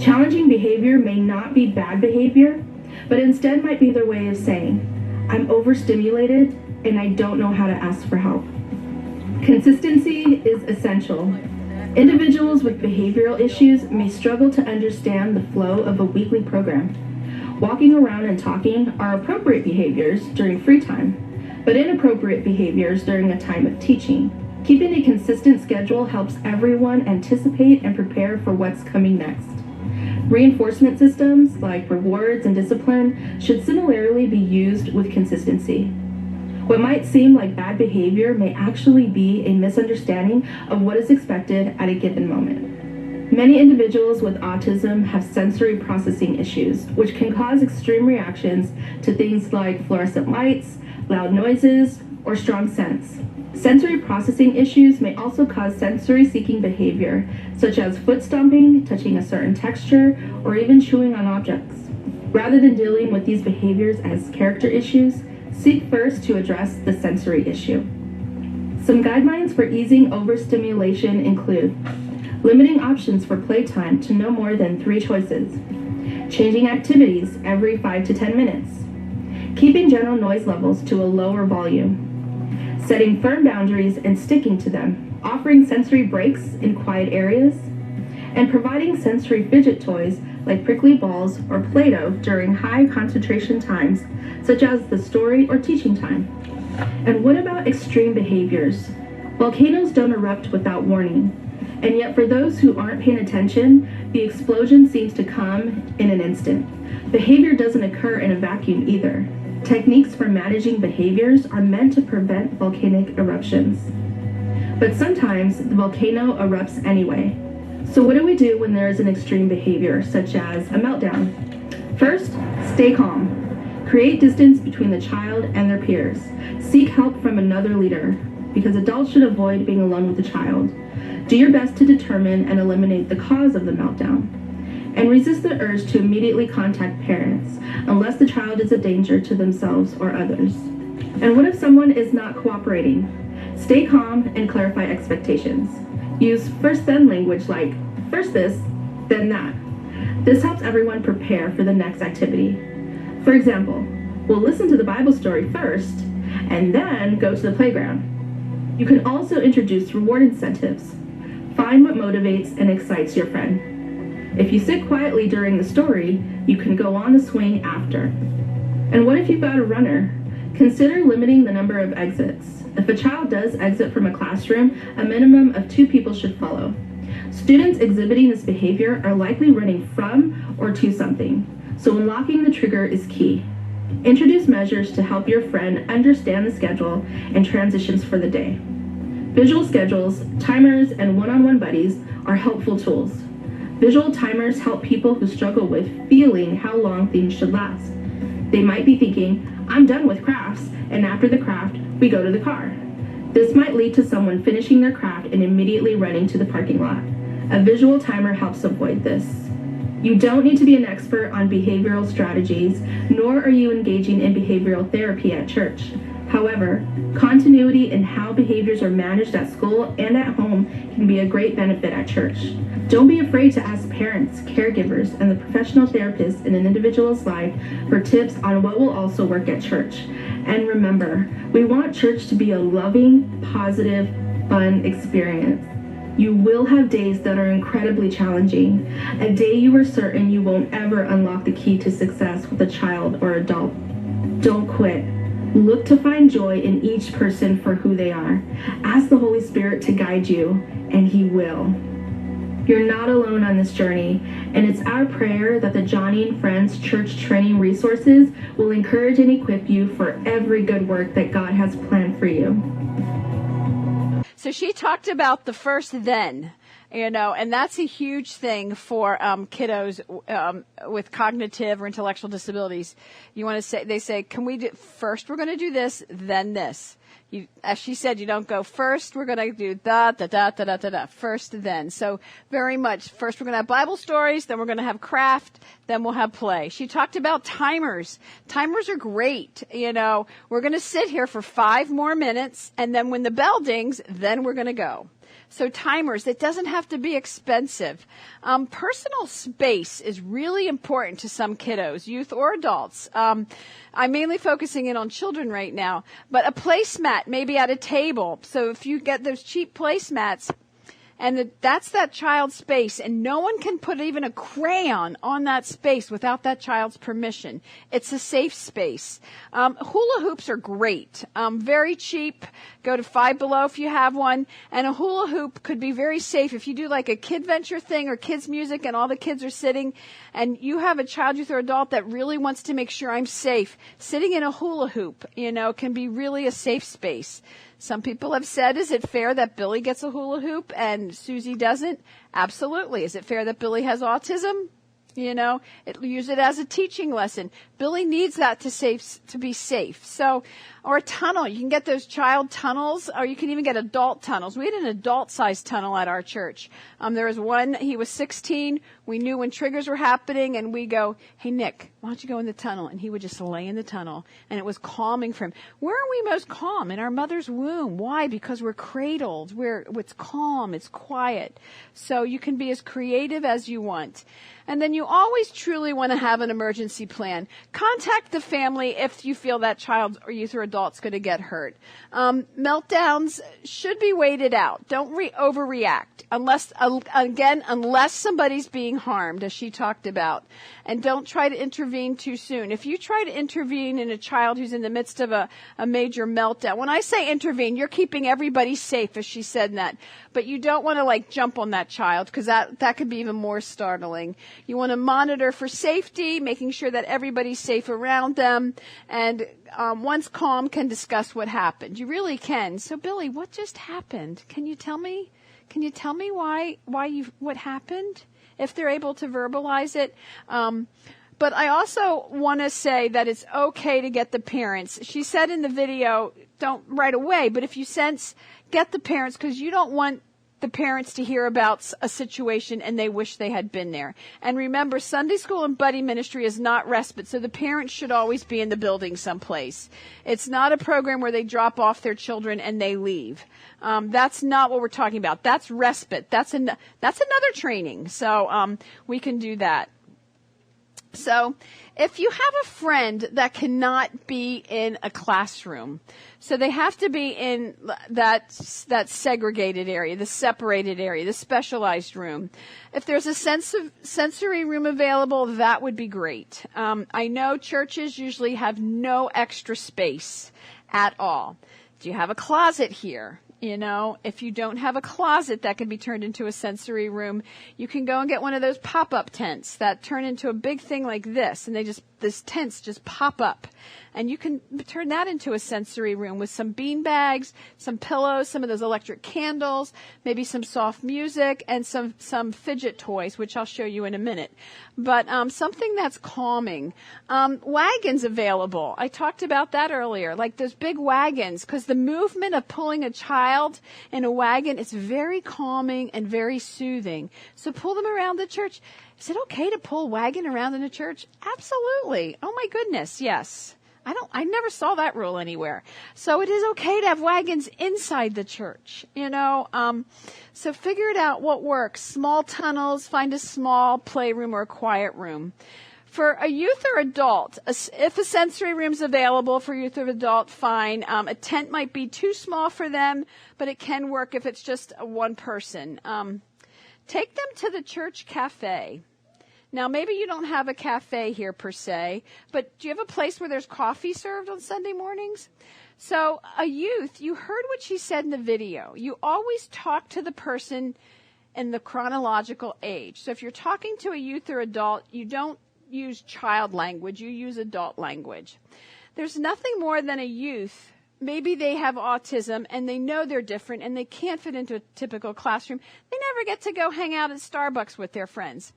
Challenging behavior may not be bad behavior, but instead might be their way of saying, I'm overstimulated and I don't know how to ask for help. Consistency is essential. Individuals with behavioral issues may struggle to understand the flow of a weekly program. Walking around and talking are appropriate behaviors during free time, but inappropriate behaviors during a time of teaching. Keeping a consistent schedule helps everyone anticipate and prepare for what's coming next. Reinforcement systems, like rewards and discipline, should similarly be used with consistency. What might seem like bad behavior may actually be a misunderstanding of what is expected at a given moment. Many individuals with autism have sensory processing issues, which can cause extreme reactions to things like fluorescent lights, loud noises, or strong scents. Sensory processing issues may also cause sensory-seeking behavior, such as foot stomping, touching a certain texture, or even chewing on objects. Rather than dealing with these behaviors as character issues, seek first to address the sensory issue. Some guidelines for easing overstimulation include limiting options for playtime to no more than 3 choices, changing activities every 5 to 10 minutes, keeping general noise levels to a lower volume, setting firm boundaries and sticking to them, offering sensory breaks in quiet areas, and providing sensory fidget toys like prickly balls or Play-Doh during high concentration times, such as the story or teaching time. And what about extreme behaviors? Volcanoes don't erupt without warning, and yet for those who aren't paying attention, the explosion seems to come in an instant. Behavior doesn't occur in a vacuum either. Techniques for managing behaviors are meant to prevent volcanic eruptions. But sometimes the volcano erupts anyway. So what do we do when there is an extreme behavior, such as a meltdown? First, stay calm. Create distance between the child and their peers. Seek help from another leader, because adults should avoid being alone with the child. Do your best to determine and eliminate the cause of the meltdown. And resist the urge to immediately contact parents, unless the child is a danger to themselves or others. And what if someone is not cooperating? Stay calm and clarify expectations. Use first-then language like, first this, then that. This helps everyone prepare for the next activity. For example, we'll listen to the Bible story first, and then go to the playground. You can also introduce reward incentives. Find what motivates and excites your friend. If you sit quietly during the story, you can go on the swing after. And what if you've got a runner? Consider limiting the number of exits. If a child does exit from a classroom, a minimum of 2 people should follow. Students exhibiting this behavior are likely running from or to something, so unlocking the trigger is key. Introduce measures to help your friend understand the schedule and transitions for the day. Visual schedules, timers, and one-on-one buddies are helpful tools. Visual timers help people who struggle with feeling how long things should last. They might be thinking, I'm done with crafts, and after the craft, we go to the car. This might lead to someone finishing their craft and immediately running to the parking lot. A visual timer helps avoid this. You don't need to be an expert on behavioral strategies, nor are you engaging in behavioral therapy at church. However, continuity in how behaviors are managed at school and at home can be a great benefit at church. Don't be afraid to ask parents, caregivers, and the professional therapists in an individual's life for tips on what will also work at church. And remember, we want church to be a loving, positive, fun experience. You will have days that are incredibly challenging. A day you are certain you won't ever unlock the key to success with a child or adult. Don't quit. Look to find joy in each person for who they are. Ask the Holy Spirit to guide you, and He will. You're not alone on this journey, and it's our prayer that the Joni and Friends church training resources will encourage and equip you for every good work that God has planned for you. So she talked about the first then, and that's a huge thing for kiddos with cognitive or intellectual disabilities. You want to say, they say, can we do, first we're going to do this, then this. As she said, you don't go first, we're going to do first, then. So very much, first we're going to have Bible stories, then we're going to have craft, then we'll have play. She talked about timers. Timers are great. We're going to sit here for 5 more minutes, and then when the bell dings, then we're going to go. So timers, it doesn't have to be expensive. Personal space is really important to some kiddos, youth or adults. I'm mainly focusing in on children right now, but a placemat maybe at a table. So if you get those cheap placemats, and that's that child's space, and no one can put even a crayon on that space without that child's permission. It's a safe space. Hula hoops are great. Very cheap. Go to Five Below if you have one. And a hula hoop could be very safe if you do like a kid venture thing or kids music and all the kids are sitting, and you have a child, youth, or adult that really wants to make sure I'm safe. Sitting in a hula hoop, can be really a safe space. Some people have said, is it fair that Billy gets a hula hoop and Susie doesn't? Absolutely. Is it fair that Billy has autism? Use it as a teaching lesson. Billy needs that to be safe. So, or a tunnel. You can get those child tunnels, or you can even get adult tunnels. We had an adult-sized tunnel at our church. There was one, he was 16. We knew when triggers were happening, and we go, hey, Nick, why don't you go in the tunnel? And he would just lay in the tunnel, and it was calming for him. Where are we most calm? In our mother's womb. Why? Because we're cradled. It's calm. It's quiet. So you can be as creative as you want. And then you always truly want to have an emergency plan. Contact the family if you feel that child or youth or adult's going to get hurt. Meltdowns should be waited out. Don't overreact unless somebody's being harmed, as she talked about. And don't try to intervene too soon. If you try to intervene in a child who's in the midst of a major meltdown, when I say intervene, you're keeping everybody safe, as she said in that. But you don't want to jump on that child, because that could be even more startling. You want to monitor for safety, making sure that everybody's safe around them, and once calm, can discuss what happened. You really can. So, Billy, what just happened? Can you tell me? Can you tell me what happened? If they're able to verbalize it. But I also want to say that it's okay to get the parents. She said in the video, don't right away, but if you sense, get the parents, because you don't want the parents to hear about a situation and they wish they had been there. And remember, Sunday school and buddy ministry is not respite, so the parents should always be in the building someplace. It's not a program where they drop off their children and they leave. That's not what we're talking about. That's respite. That's another training. So we can do that. So if you have a friend that cannot be in a classroom, so they have to be in that segregated area, the separated area, the specialized room. If there's a sensory room available, that would be great. I know churches usually have no extra space at all. Do you have a closet here? If you don't have a closet that can be turned into a sensory room, you can go and get one of those pop-up tents that turn into a big thing like this, and these tents just pop up. And you can turn that into a sensory room with some bean bags, some pillows, some of those electric candles, maybe some soft music, and some fidget toys, which I'll show you in a minute. But something that's calming. Wagons available. I talked about that earlier, like those big wagons, because the movement of pulling a child in a wagon is very calming and very soothing. So pull them around the church. Is it okay to pull a wagon around in a church? Absolutely. Oh my goodness, yes. I never saw that rule anywhere. So it is okay to have wagons inside the church, So figure it out what works. Small tunnels, find a small playroom or a quiet room. For a youth or adult, if a sensory room's available for youth or adult, fine. A tent might be too small for them, but it can work if it's just one person. Take them to the church cafe. Now, maybe you don't have a cafe here per se, but do you have a place where there's coffee served on Sunday mornings? So a youth, you heard what she said in the video. You always talk to the person in the chronological age. So if you're talking to a youth or adult, you don't use child language, you use adult language. There's nothing more than a youth. Maybe they have autism and they know they're different and they can't fit into a typical classroom. They never get to go hang out at Starbucks with their friends.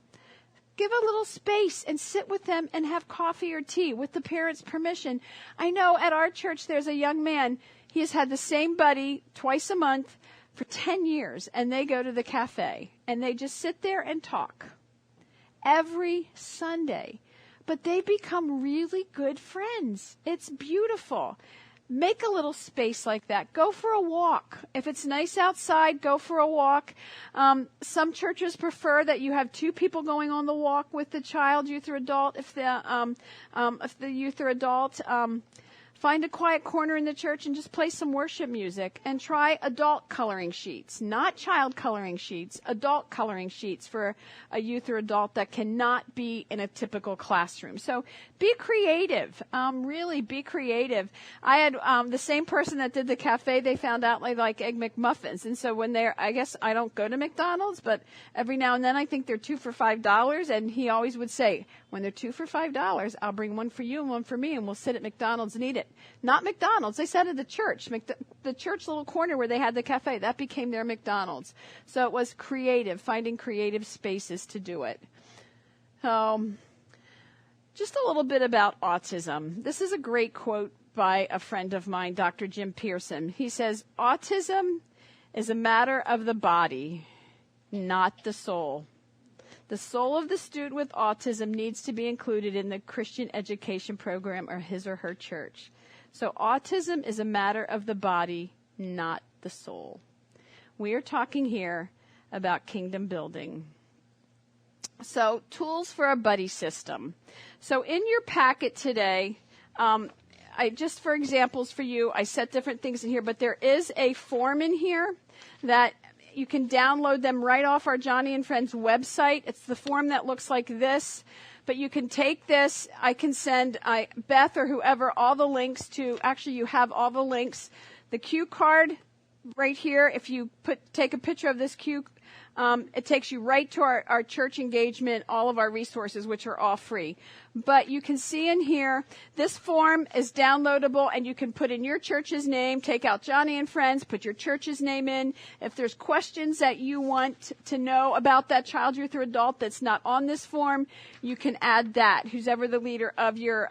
Give a little space and sit with them and have coffee or tea with the parents' permission. I know at our church there's a young man. He has had the same buddy twice a month for 10 years, and they go to the cafe, and they just sit there and talk every Sunday. But they become really good friends. It's beautiful. Make a little space like that. Go for a walk. If it's nice outside, go for a walk. Some churches prefer that you have two people going on the walk with the child, youth, or adult. If the youth or adult, find a quiet corner in the church and just play some worship music and try adult coloring sheets, not child coloring sheets, adult coloring sheets for a youth or adult that cannot be in a typical classroom. So be creative, really be creative. I had the same person that did the cafe, they found out they like Egg McMuffins. And so when I guess I don't go to McDonald's, but every now and then I think they're 2 for $5. And he always would say, when they're 2 for $5, I'll bring one for you and one for me, and we'll sit at McDonald's and eat it. Not McDonald's. They said at the church, the church little corner where they had the cafe, that became their McDonald's. So it was creative, finding creative spaces to do it. Just a little bit about autism. This is a great quote by a friend of mine, Dr. Jim Pearson. He says, autism is a matter of the body, not the soul. The soul of the student with autism needs to be included in the Christian education program or his or her church. So autism is a matter of the body, not the soul. We are talking here about kingdom building. So tools for a buddy system. So in your packet today, just for examples for you, I set different things in here, but there is a form in here that you can download them right off our Joni and Friends website. It's the form that looks like this. But you can take this. I can send Beth or whoever all the links to. Actually, you have all the links. The cue card right here. If you take a picture of this cue, it takes you right to our church engagement, all of our resources, which are all free. But you can see in here, this form is downloadable, and you can put in your church's name, take out Joni and Friends, put your church's name in. If there's questions that you want to know about that child, youth, or adult that's not on this form, you can add that, who's ever the leader of your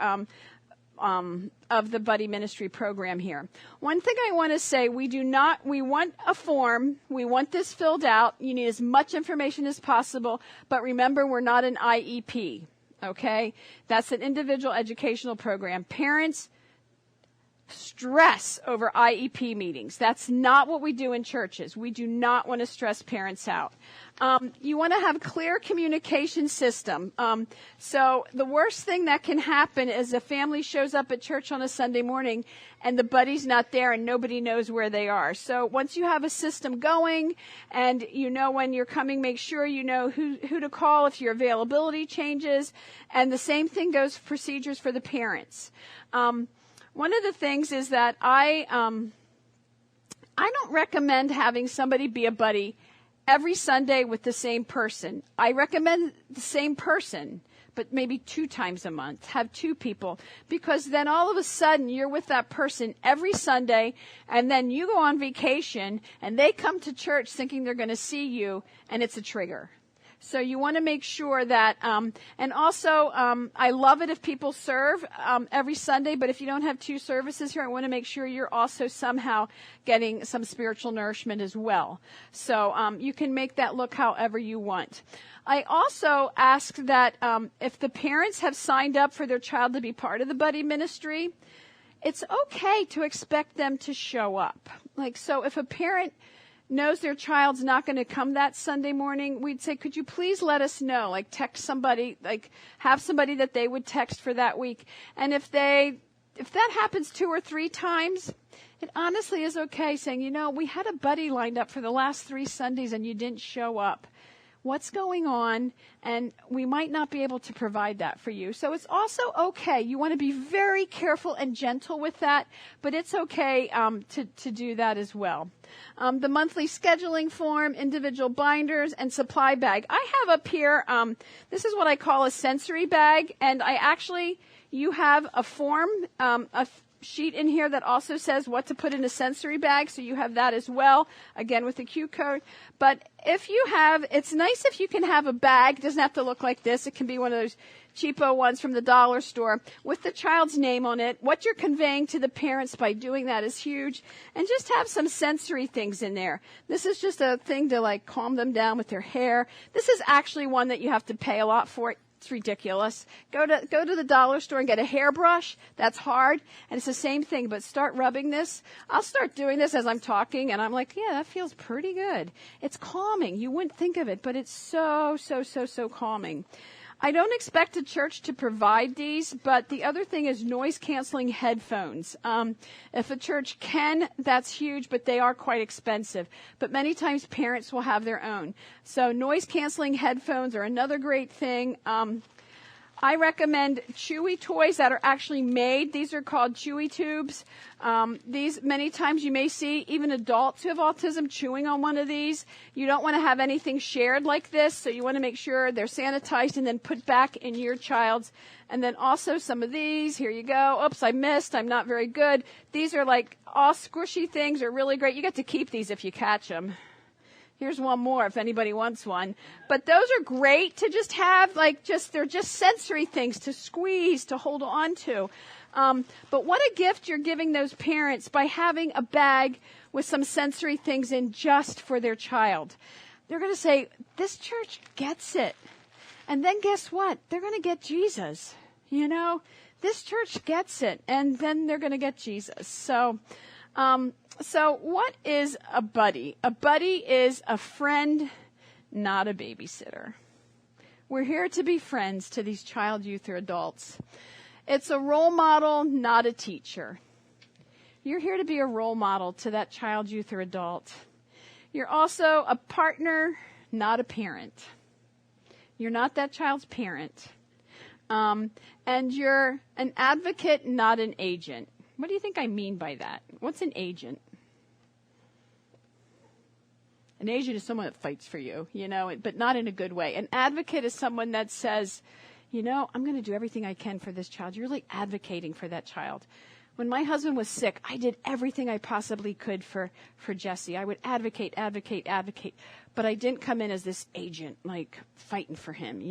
of the buddy ministry program here. One thing I want to say, we want a form. We want this filled out. You need as much information as possible, but remember, we're not an IEP, okay? That's an individual educational program. Parents stress over IEP meetings. That's not what we do in churches. We do not want to stress parents out. You want to have clear communication system. So the worst thing that can happen is a family shows up at church on a Sunday morning and the buddy's not there and nobody knows where they are. So once you have a system going and you know when you're coming, make sure you know who to call if your availability changes. And the same thing goes for procedures for the parents. One of the things is that I don't recommend having somebody be a buddy every Sunday with the same person. I recommend the same person, but maybe 2 times a month. Have 2 people, because then all of a sudden you're with that person every Sunday, and then you go on vacation and they come to church thinking they're going to see you, and it's a trigger. So you want to make sure that, and also, I love it if people serve every Sunday, but if you don't have 2 services here, I want to make sure you're also somehow getting some spiritual nourishment as well. So you can make that look however you want. I also ask that if the parents have signed up for their child to be part of the buddy ministry, it's okay to expect them to show up. Like, so if a parent knows their child's not going to come that Sunday morning, we'd say, could you please let us know? Like, text somebody, like, have somebody that they would text for that week. And if that happens 2 or 3 times, it honestly is okay saying, you know, we had a buddy lined up for the last 3 Sundays and you didn't show up. What's going on? And we might not be able to provide that for you. So it's also okay. You want to be very careful and gentle with that, but it's okay to do that as well. The monthly scheduling form, individual binders, and supply bag. I have up here, this is what I call a sensory bag, and you have a form, a sheet in here that also says what to put in a sensory bag, so you have that as well, again with the Q code. But it's nice if you can have a bag. It doesn't have to look like this. It can be one of those cheapo ones from the dollar store with the child's name on it. What you're conveying to the parents by doing that is huge. And just have some sensory things in there. This is just a thing to like calm them down with their hair. This is actually one that you have to pay a lot for. It's ridiculous. Go to the dollar store and get a hairbrush. That's hard. And it's the same thing, but start rubbing this. I'll start doing this as I'm talking, and I'm like, yeah, that feels pretty good. It's calming. You wouldn't think of it, but it's so calming. I don't expect a church to provide these, but the other thing is noise-canceling headphones. If a church can, that's huge, but they are quite expensive. But many times parents will have their own. So noise-canceling headphones are another great thing. I recommend chewy toys that are actually made. These are called chewy tubes. These, many times you may see even adults who have autism chewing on one of these. You don't want to have anything shared like this, so you want to make sure they're sanitized and then put back in your child's. And then also some of these. Here you go. Oops, I missed. I'm not very good. These are like all squishy things. Are really great. You get to keep these if you catch them. Here's one more if anybody wants one. But those are great to just have, they're just sensory things to squeeze, to hold on to. But what a gift you're giving those parents by having a bag with some sensory things in just for their child. They're going to say, this church gets it. And then guess what? They're going to get Jesus. You know, this church gets it. And then they're going to get Jesus. So what is a buddy? A buddy is a friend, not a babysitter. We're here to be friends to these child, youth, or adults. It's a role model, not a teacher. You're here to be a role model to that child, youth, or adult. You're also a partner, not a parent. You're not that child's parent. And you're an advocate, not an agent. What do you think I mean by that? What's an agent? An agent is someone that fights for you, but not in a good way. An advocate is someone that says, I'm going to do everything I can for this child. You're really advocating for that child. When my husband was sick, I did everything I possibly could for Jesse. I would advocate. But I didn't come in as this agent, fighting for him,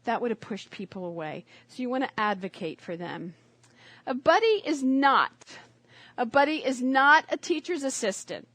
That would have pushed people away. So you want to advocate for them. A buddy is not a teacher's assistant.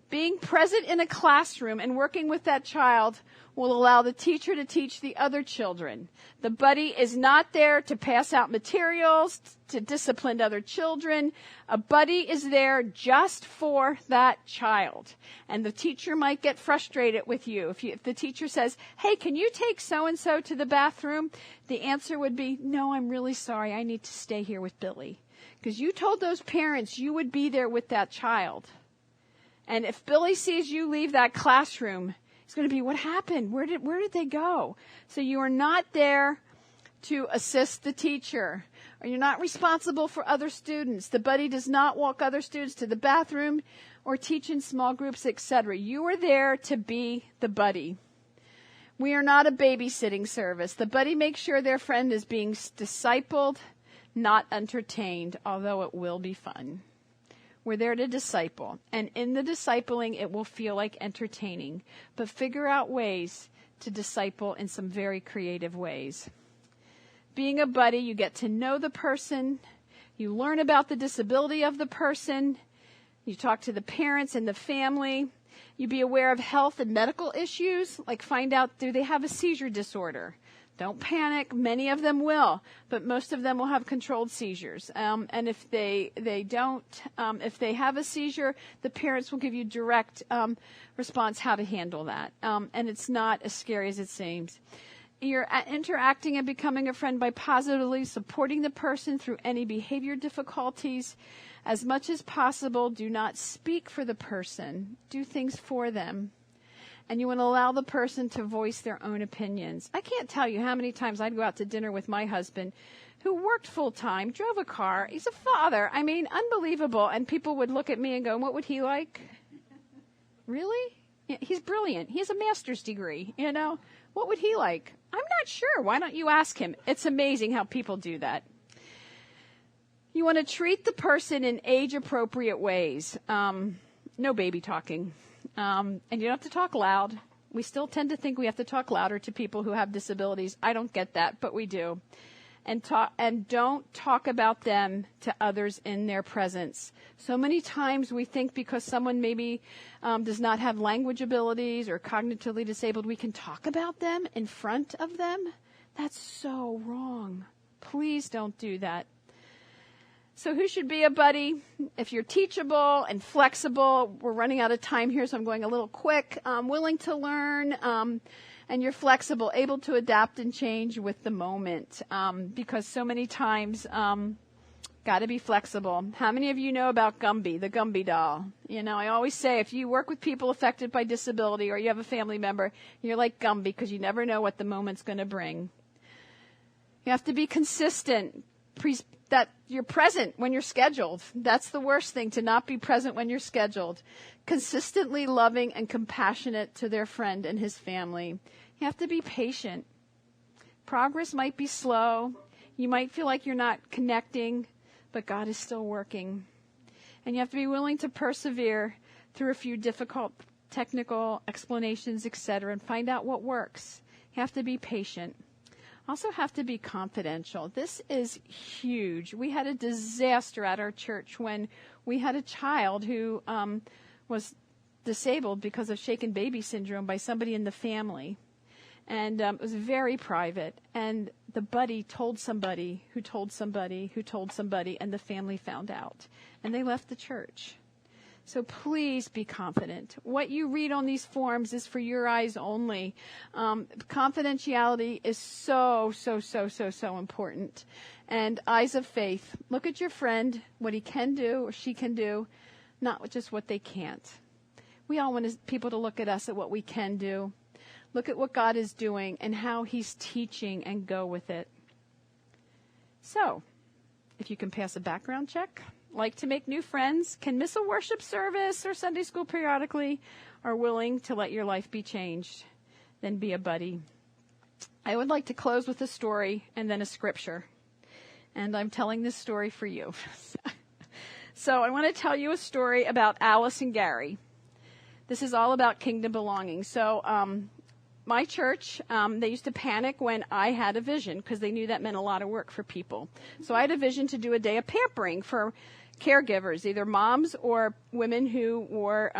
Being present in a classroom and working with that child will allow the teacher to teach the other children. The buddy is not there to pass out materials, to discipline other children. A buddy is there just for that child. And the teacher might get frustrated with you. If the teacher says, hey, can you take so-and-so to the bathroom? The answer would be, no, I'm really sorry. I need to stay here with Billy. Because you told those parents you would be there with that child. And if Billy sees you leave that classroom, it's going to be, what happened? Where did they go? So you are not there to assist the teacher, or you're not responsible for other students. The buddy does not walk other students to the bathroom or teach in small groups, etc. You are there to be the buddy. We are not a babysitting service. The buddy makes sure their friend is being discipled, not entertained, although it will be fun. We're there to disciple, and in the discipling, it will feel like entertaining, but figure out ways to disciple in some very creative ways. Being a buddy, you get to know the person, you learn about the disability of the person, you talk to the parents and the family, you be aware of health and medical issues, like find out, do they have a seizure disorder? Don't panic. Many of them will, but most of them will have controlled seizures. And if they don't, if they have a seizure, the parents will give you direct response how to handle that. And it's not as scary as it seems. You're interacting and becoming a friend by positively supporting the person through any behavior difficulties. As much as possible, do not speak for the person. Do things for them. And you want to allow the person to voice their own opinions. I can't tell you how many times I'd go out to dinner with my husband, who worked full-time, drove a car. He's a father. I mean, unbelievable. And people would look at me and go, what would he like? Really? Yeah, he's brilliant. He has a master's degree, you know. What would he like? I'm not sure. Why don't you ask him? It's amazing how people do that. You want to treat the person in age-appropriate ways. No baby talking. And you don't have to talk loud. We still tend to think we have to talk louder to people who have disabilities. I don't get that, but we do. And don't talk about them to others in their presence. So many times we think because someone maybe does not have language abilities or cognitively disabled, we can talk about them in front of them. That's so wrong. Please don't do that. So who should be a buddy? If you're teachable and flexible, we're running out of time here, so I'm going a little quick, willing to learn, and you're flexible, able to adapt and change with the moment, because so many times, got to be flexible. How many of you know about Gumby, the Gumby doll? You know, I always say if you work with people affected by disability or you have a family member, you're like Gumby because you never know what the moment's going to bring. You have to be consistent. That you're present when you're scheduled. That's the worst thing, to not be present when you're scheduled. Consistently loving and compassionate to their friend and his family. You have to be patient. Progress might be slow. You might feel like you're not connecting, but God is still working. And you have to be willing to persevere through a few difficult technical explanations, etc., and find out what works. You have to be patient. Also have to be confidential. This is huge. We had a disaster at our church when we had a child who was disabled because of shaken baby syndrome by somebody in the family. And it was very private. And the buddy told somebody who told somebody who told somebody, and the family found out. And they left the church. So please be confident. What you read on these forms is for your eyes only. Confidentiality is so important. And eyes of faith. Look at your friend, what he can do or she can do, not just what they can't. We all want people to look at us at what we can do. Look at what God is doing and how he's teaching and go with it. So, if you can pass a background check, like to make new friends, can miss a worship service or Sunday school periodically, are willing to let your life be changed, then be a buddy. I would like to close with a story and then a scripture. And I'm telling this story for you. So I want to tell you a story about Alice and Gary. This is all about kingdom belonging. So my church, they used to panic when I had a vision because they knew that meant a lot of work for people. So I had a vision to do a day of pampering for caregivers, either moms or women who were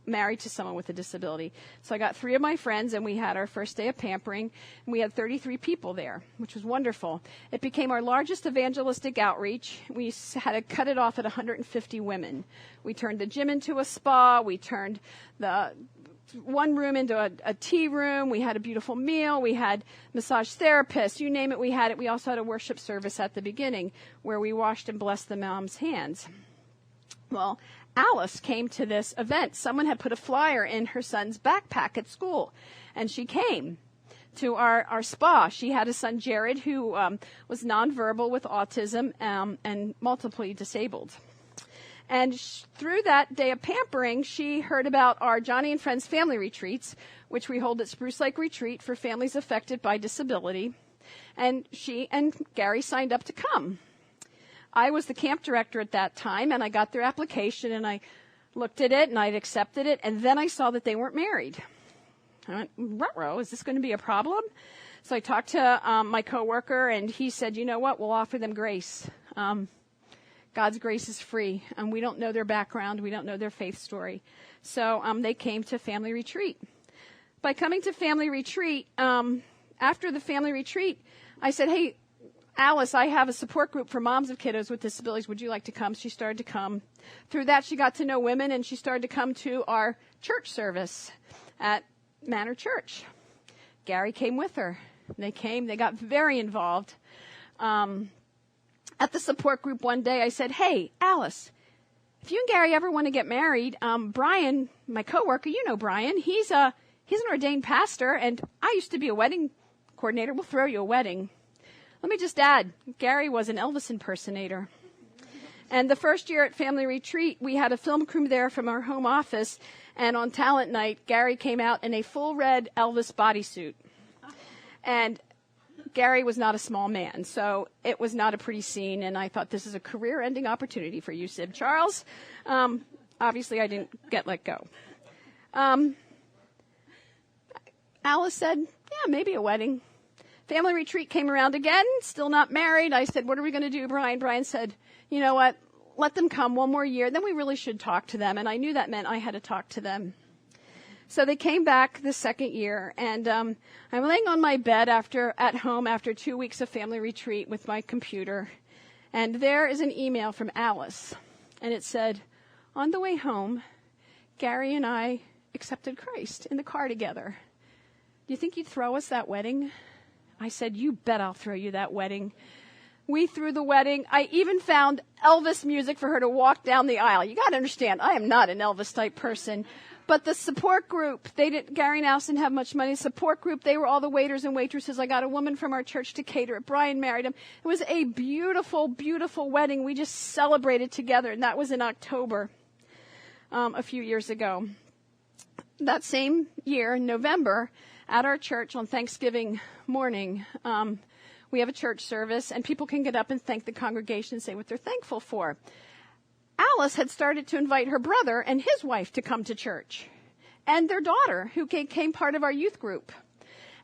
married to someone with a disability. So I got 3 of my friends, and we had our first day of pampering, and we had 33 people there, which was wonderful. It became our largest evangelistic outreach. We had to cut it off at 150 women. We turned the gym into a spa. We turned the one room into a tea room. We had a beautiful meal. We had massage therapists. You name it, we had it. We also had a worship service at the beginning where we washed and blessed the mom's hands. Well, Alice came to this event. Someone had put a flyer in her son's backpack at school, and she came to our spa. She had a son, Jared, who was nonverbal with autism and multiply disabled. And through that day of pampering, she heard about our Joni and Friends family retreats, which we hold at Spruce Lake Retreat for families affected by disability. And she and Gary signed up to come. I was the camp director at that time, and I got their application, and I looked at it, and I'd accepted it, and then I saw that they weren't married. I went, ruh-roh, is this going to be a problem? So I talked to my coworker, and he said, you know what, we'll offer them grace. God's grace is free, and we don't know their background. We don't know their faith story. So they came to family retreat. By coming to family retreat, after the family retreat, I said, hey, Alice, I have a support group for moms of kiddos with disabilities. Would you like to come? She started to come. Through that, she got to know women, and she started to come to our church service at Manor Church. Gary came with her. They came. They got very involved. At the support group one day, I said, hey, Alice, if you and Gary ever want to get married, Brian, my coworker, you know Brian, he's an ordained pastor, and I used to be a wedding coordinator. We'll throw you a wedding. Let me just add, Gary was an Elvis impersonator. And the first year at family retreat, we had a film crew there from our home office, and on talent night, Gary came out in a full red Elvis bodysuit. And Gary was not a small man, so it was not a pretty scene, and I thought, this is a career-ending opportunity for you, Sib Charles. Obviously, I didn't get let go. Alice said, yeah, maybe a wedding. Family retreat came around again, still not married. I said, what are we going to do, Brian? Brian said, you know what, let them come one more year, then we really should talk to them, and I knew that meant I had to talk to them. So they came back the second year, and I'm laying on my bed at home after 2 weeks of family retreat with my computer, and there is an email from Alice, and it said, on the way home, Gary and I accepted Christ in the car together. Do you think you'd throw us that wedding? I said, you bet I'll throw you that wedding. We threw the wedding. I even found Elvis music for her to walk down the aisle. You got to understand, I am not an Elvis-type person. But the support group, Gary and Alice didn't have much money. Support group, they were all the waiters and waitresses. I got a woman from our church to cater it. Brian married him. It was a beautiful, beautiful wedding. We just celebrated together, and that was in October a few years ago. That same year, in November, at our church on Thanksgiving morning, we have a church service, and people can get up and thank the congregation and say what they're thankful for. Alice had started to invite her brother and his wife to come to church, and their daughter, who became part of our youth group.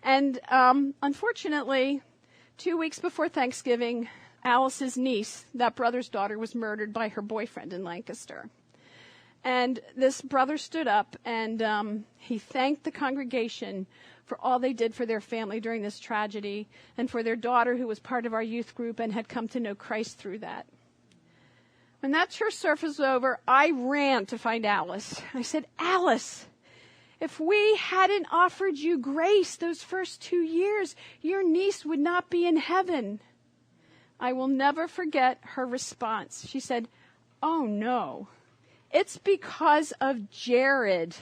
And unfortunately, 2 weeks before Thanksgiving, Alice's niece, that brother's daughter, was murdered by her boyfriend in Lancaster. And this brother stood up, and he thanked the congregation for all they did for their family during this tragedy, and for their daughter, who was part of our youth group and had come to know Christ through that. When that church service was over, I ran to find Alice. I said, Alice, if we hadn't offered you grace those first 2 years, your niece would not be in heaven. I will never forget her response. She said, oh no, it's because of Jared.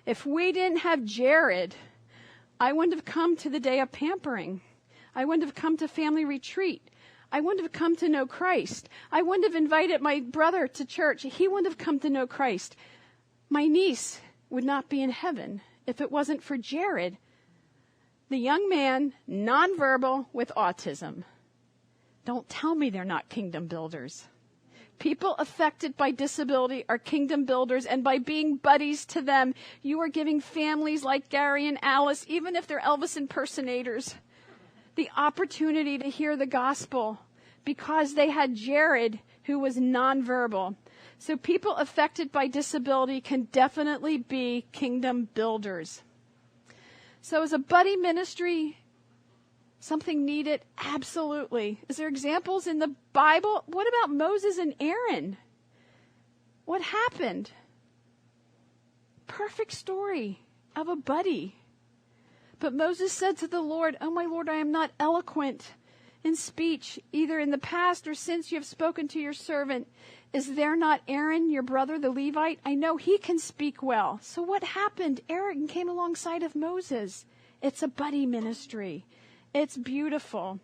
If we didn't have Jared, I wouldn't have come to the day of pampering. I wouldn't have come to family retreat. I wouldn't have come to know Christ. I wouldn't have invited my brother to church. He wouldn't have come to know Christ. My niece would not be in heaven if it wasn't for Jared, the young man, nonverbal, with autism. Don't tell me they're not kingdom builders. People affected by disability are kingdom builders, and by being buddies to them, you are giving families like Gary and Alice, even if they're Elvis impersonators, the opportunity to hear the gospel because they had Jared, who was nonverbal. So people affected by disability can definitely be kingdom builders. So is a buddy ministry something needed? Absolutely. Is there examples in the Bible? What about Moses and Aaron? What happened? Perfect story of a buddy. But Moses said to the Lord, oh my Lord, I am not eloquent in speech, either in the past or since you have spoken to your servant. Is there not Aaron, your brother, the Levite? I know he can speak well. So what happened? Aaron came alongside of Moses. It's a buddy ministry. It's beautiful.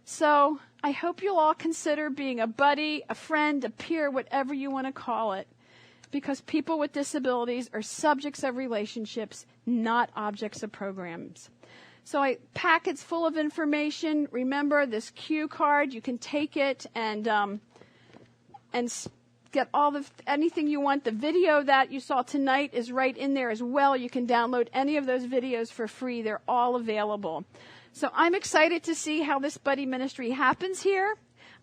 So I hope you'll all consider being a buddy, a friend, a peer, whatever you want to call it, because people with disabilities are subjects of relationships, not objects of programs. So packets full of information. Remember this cue card. You can take it and get anything you want. The video that you saw tonight is right in there as well. You can download any of those videos for free. They're all available. So I'm excited to see how this buddy ministry happens here.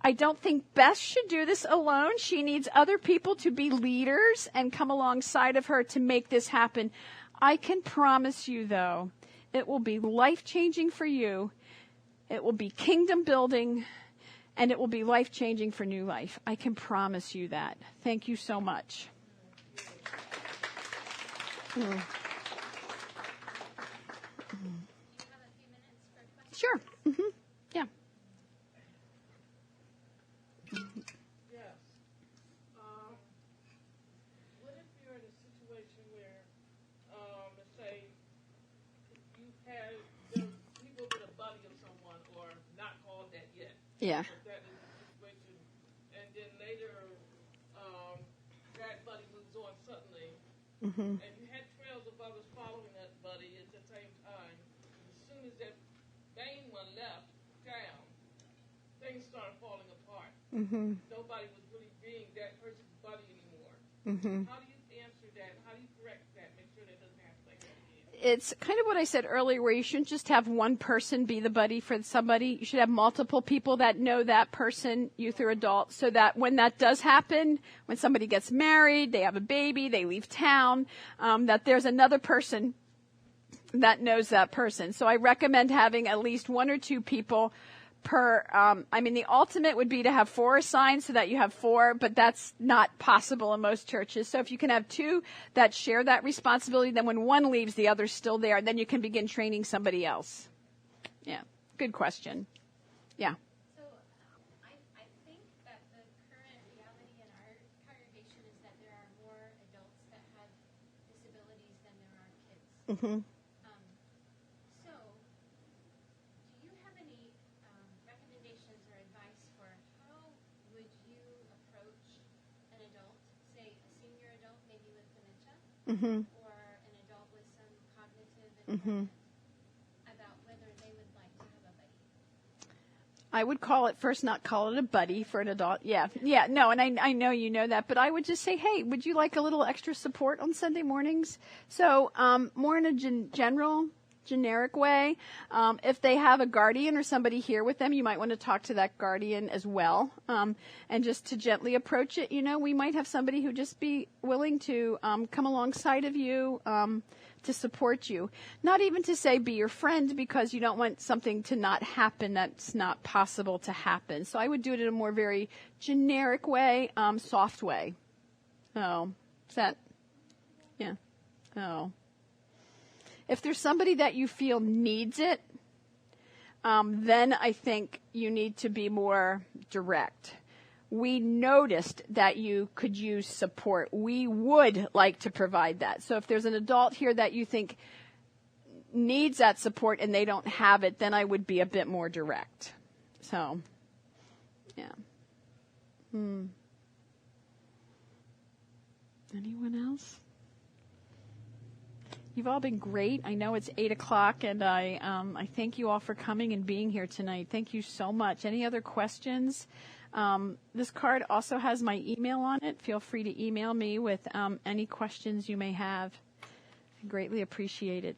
I don't think Beth should do this alone. She needs other people to be leaders and come alongside of her to make this happen. I can promise you, though, it will be life-changing for you. It will be kingdom-building, and it will be life-changing for New Life. I can promise you that. Thank you so much. Sure. Yeah. Yes. What if you're in a situation where, let's say, you've had people been a buddy of someone or not called that yet? Yeah. But that is the situation, and then later, that buddy moves on suddenly, and you had trails of others following that buddy at the same time. As soon as that main one left town, things started falling apart. Nobody was really being that person's buddy anymore. How do you answer that? How do you correct that? Make sure that doesn't happen like that again? It's kind of what I said earlier, where you shouldn't just have one person be the buddy for somebody. You should have multiple people that know that person, youth or adult, so that when that does happen, when somebody gets married, they have a baby, they leave town, that there's another person that knows that person. So I recommend having at least one or two people per, the ultimate would be to have 4 assigned so that you have 4, but that's not possible in most churches. So if you can have 2 that share that responsibility, then when one leaves, the other's still there, then you can begin training somebody else. Yeah, good question. Yeah. So I think that the current reality in our congregation is that there are more adults that have disabilities than there are kids. So, do you have any recommendations or advice for how would you approach an adult, say a senior adult, maybe with dementia, or an adult with some cognitive impairment, about whether they would like to have a buddy? I would call it first, not call it a buddy for an adult. Yeah, no, and I know you know that, but I would just say, hey, would you like a little extra support on Sunday mornings? So more in a generic way. If they have a guardian or somebody here with them, you might want to talk to that guardian as well, and just to gently approach it. We might have somebody who just be willing to come alongside of you to support you. Not even to say be your friend, because you don't want something to not happen that's not possible to happen. So I would do it in a more very generic way, soft way. Oh, is that? Yeah. Oh. If there's somebody that you feel needs it, then I think you need to be more direct. We noticed that you could use support. We would like to provide that. So if there's an adult here that you think needs that support and they don't have it, then I would be a bit more direct. So, yeah. Anyone else? You've all been great. I know it's 8:00, and I thank you all for coming and being here tonight. Thank you so much. Any other questions? This card also has my email on it. Feel free to email me with any questions you may have. I greatly appreciate it.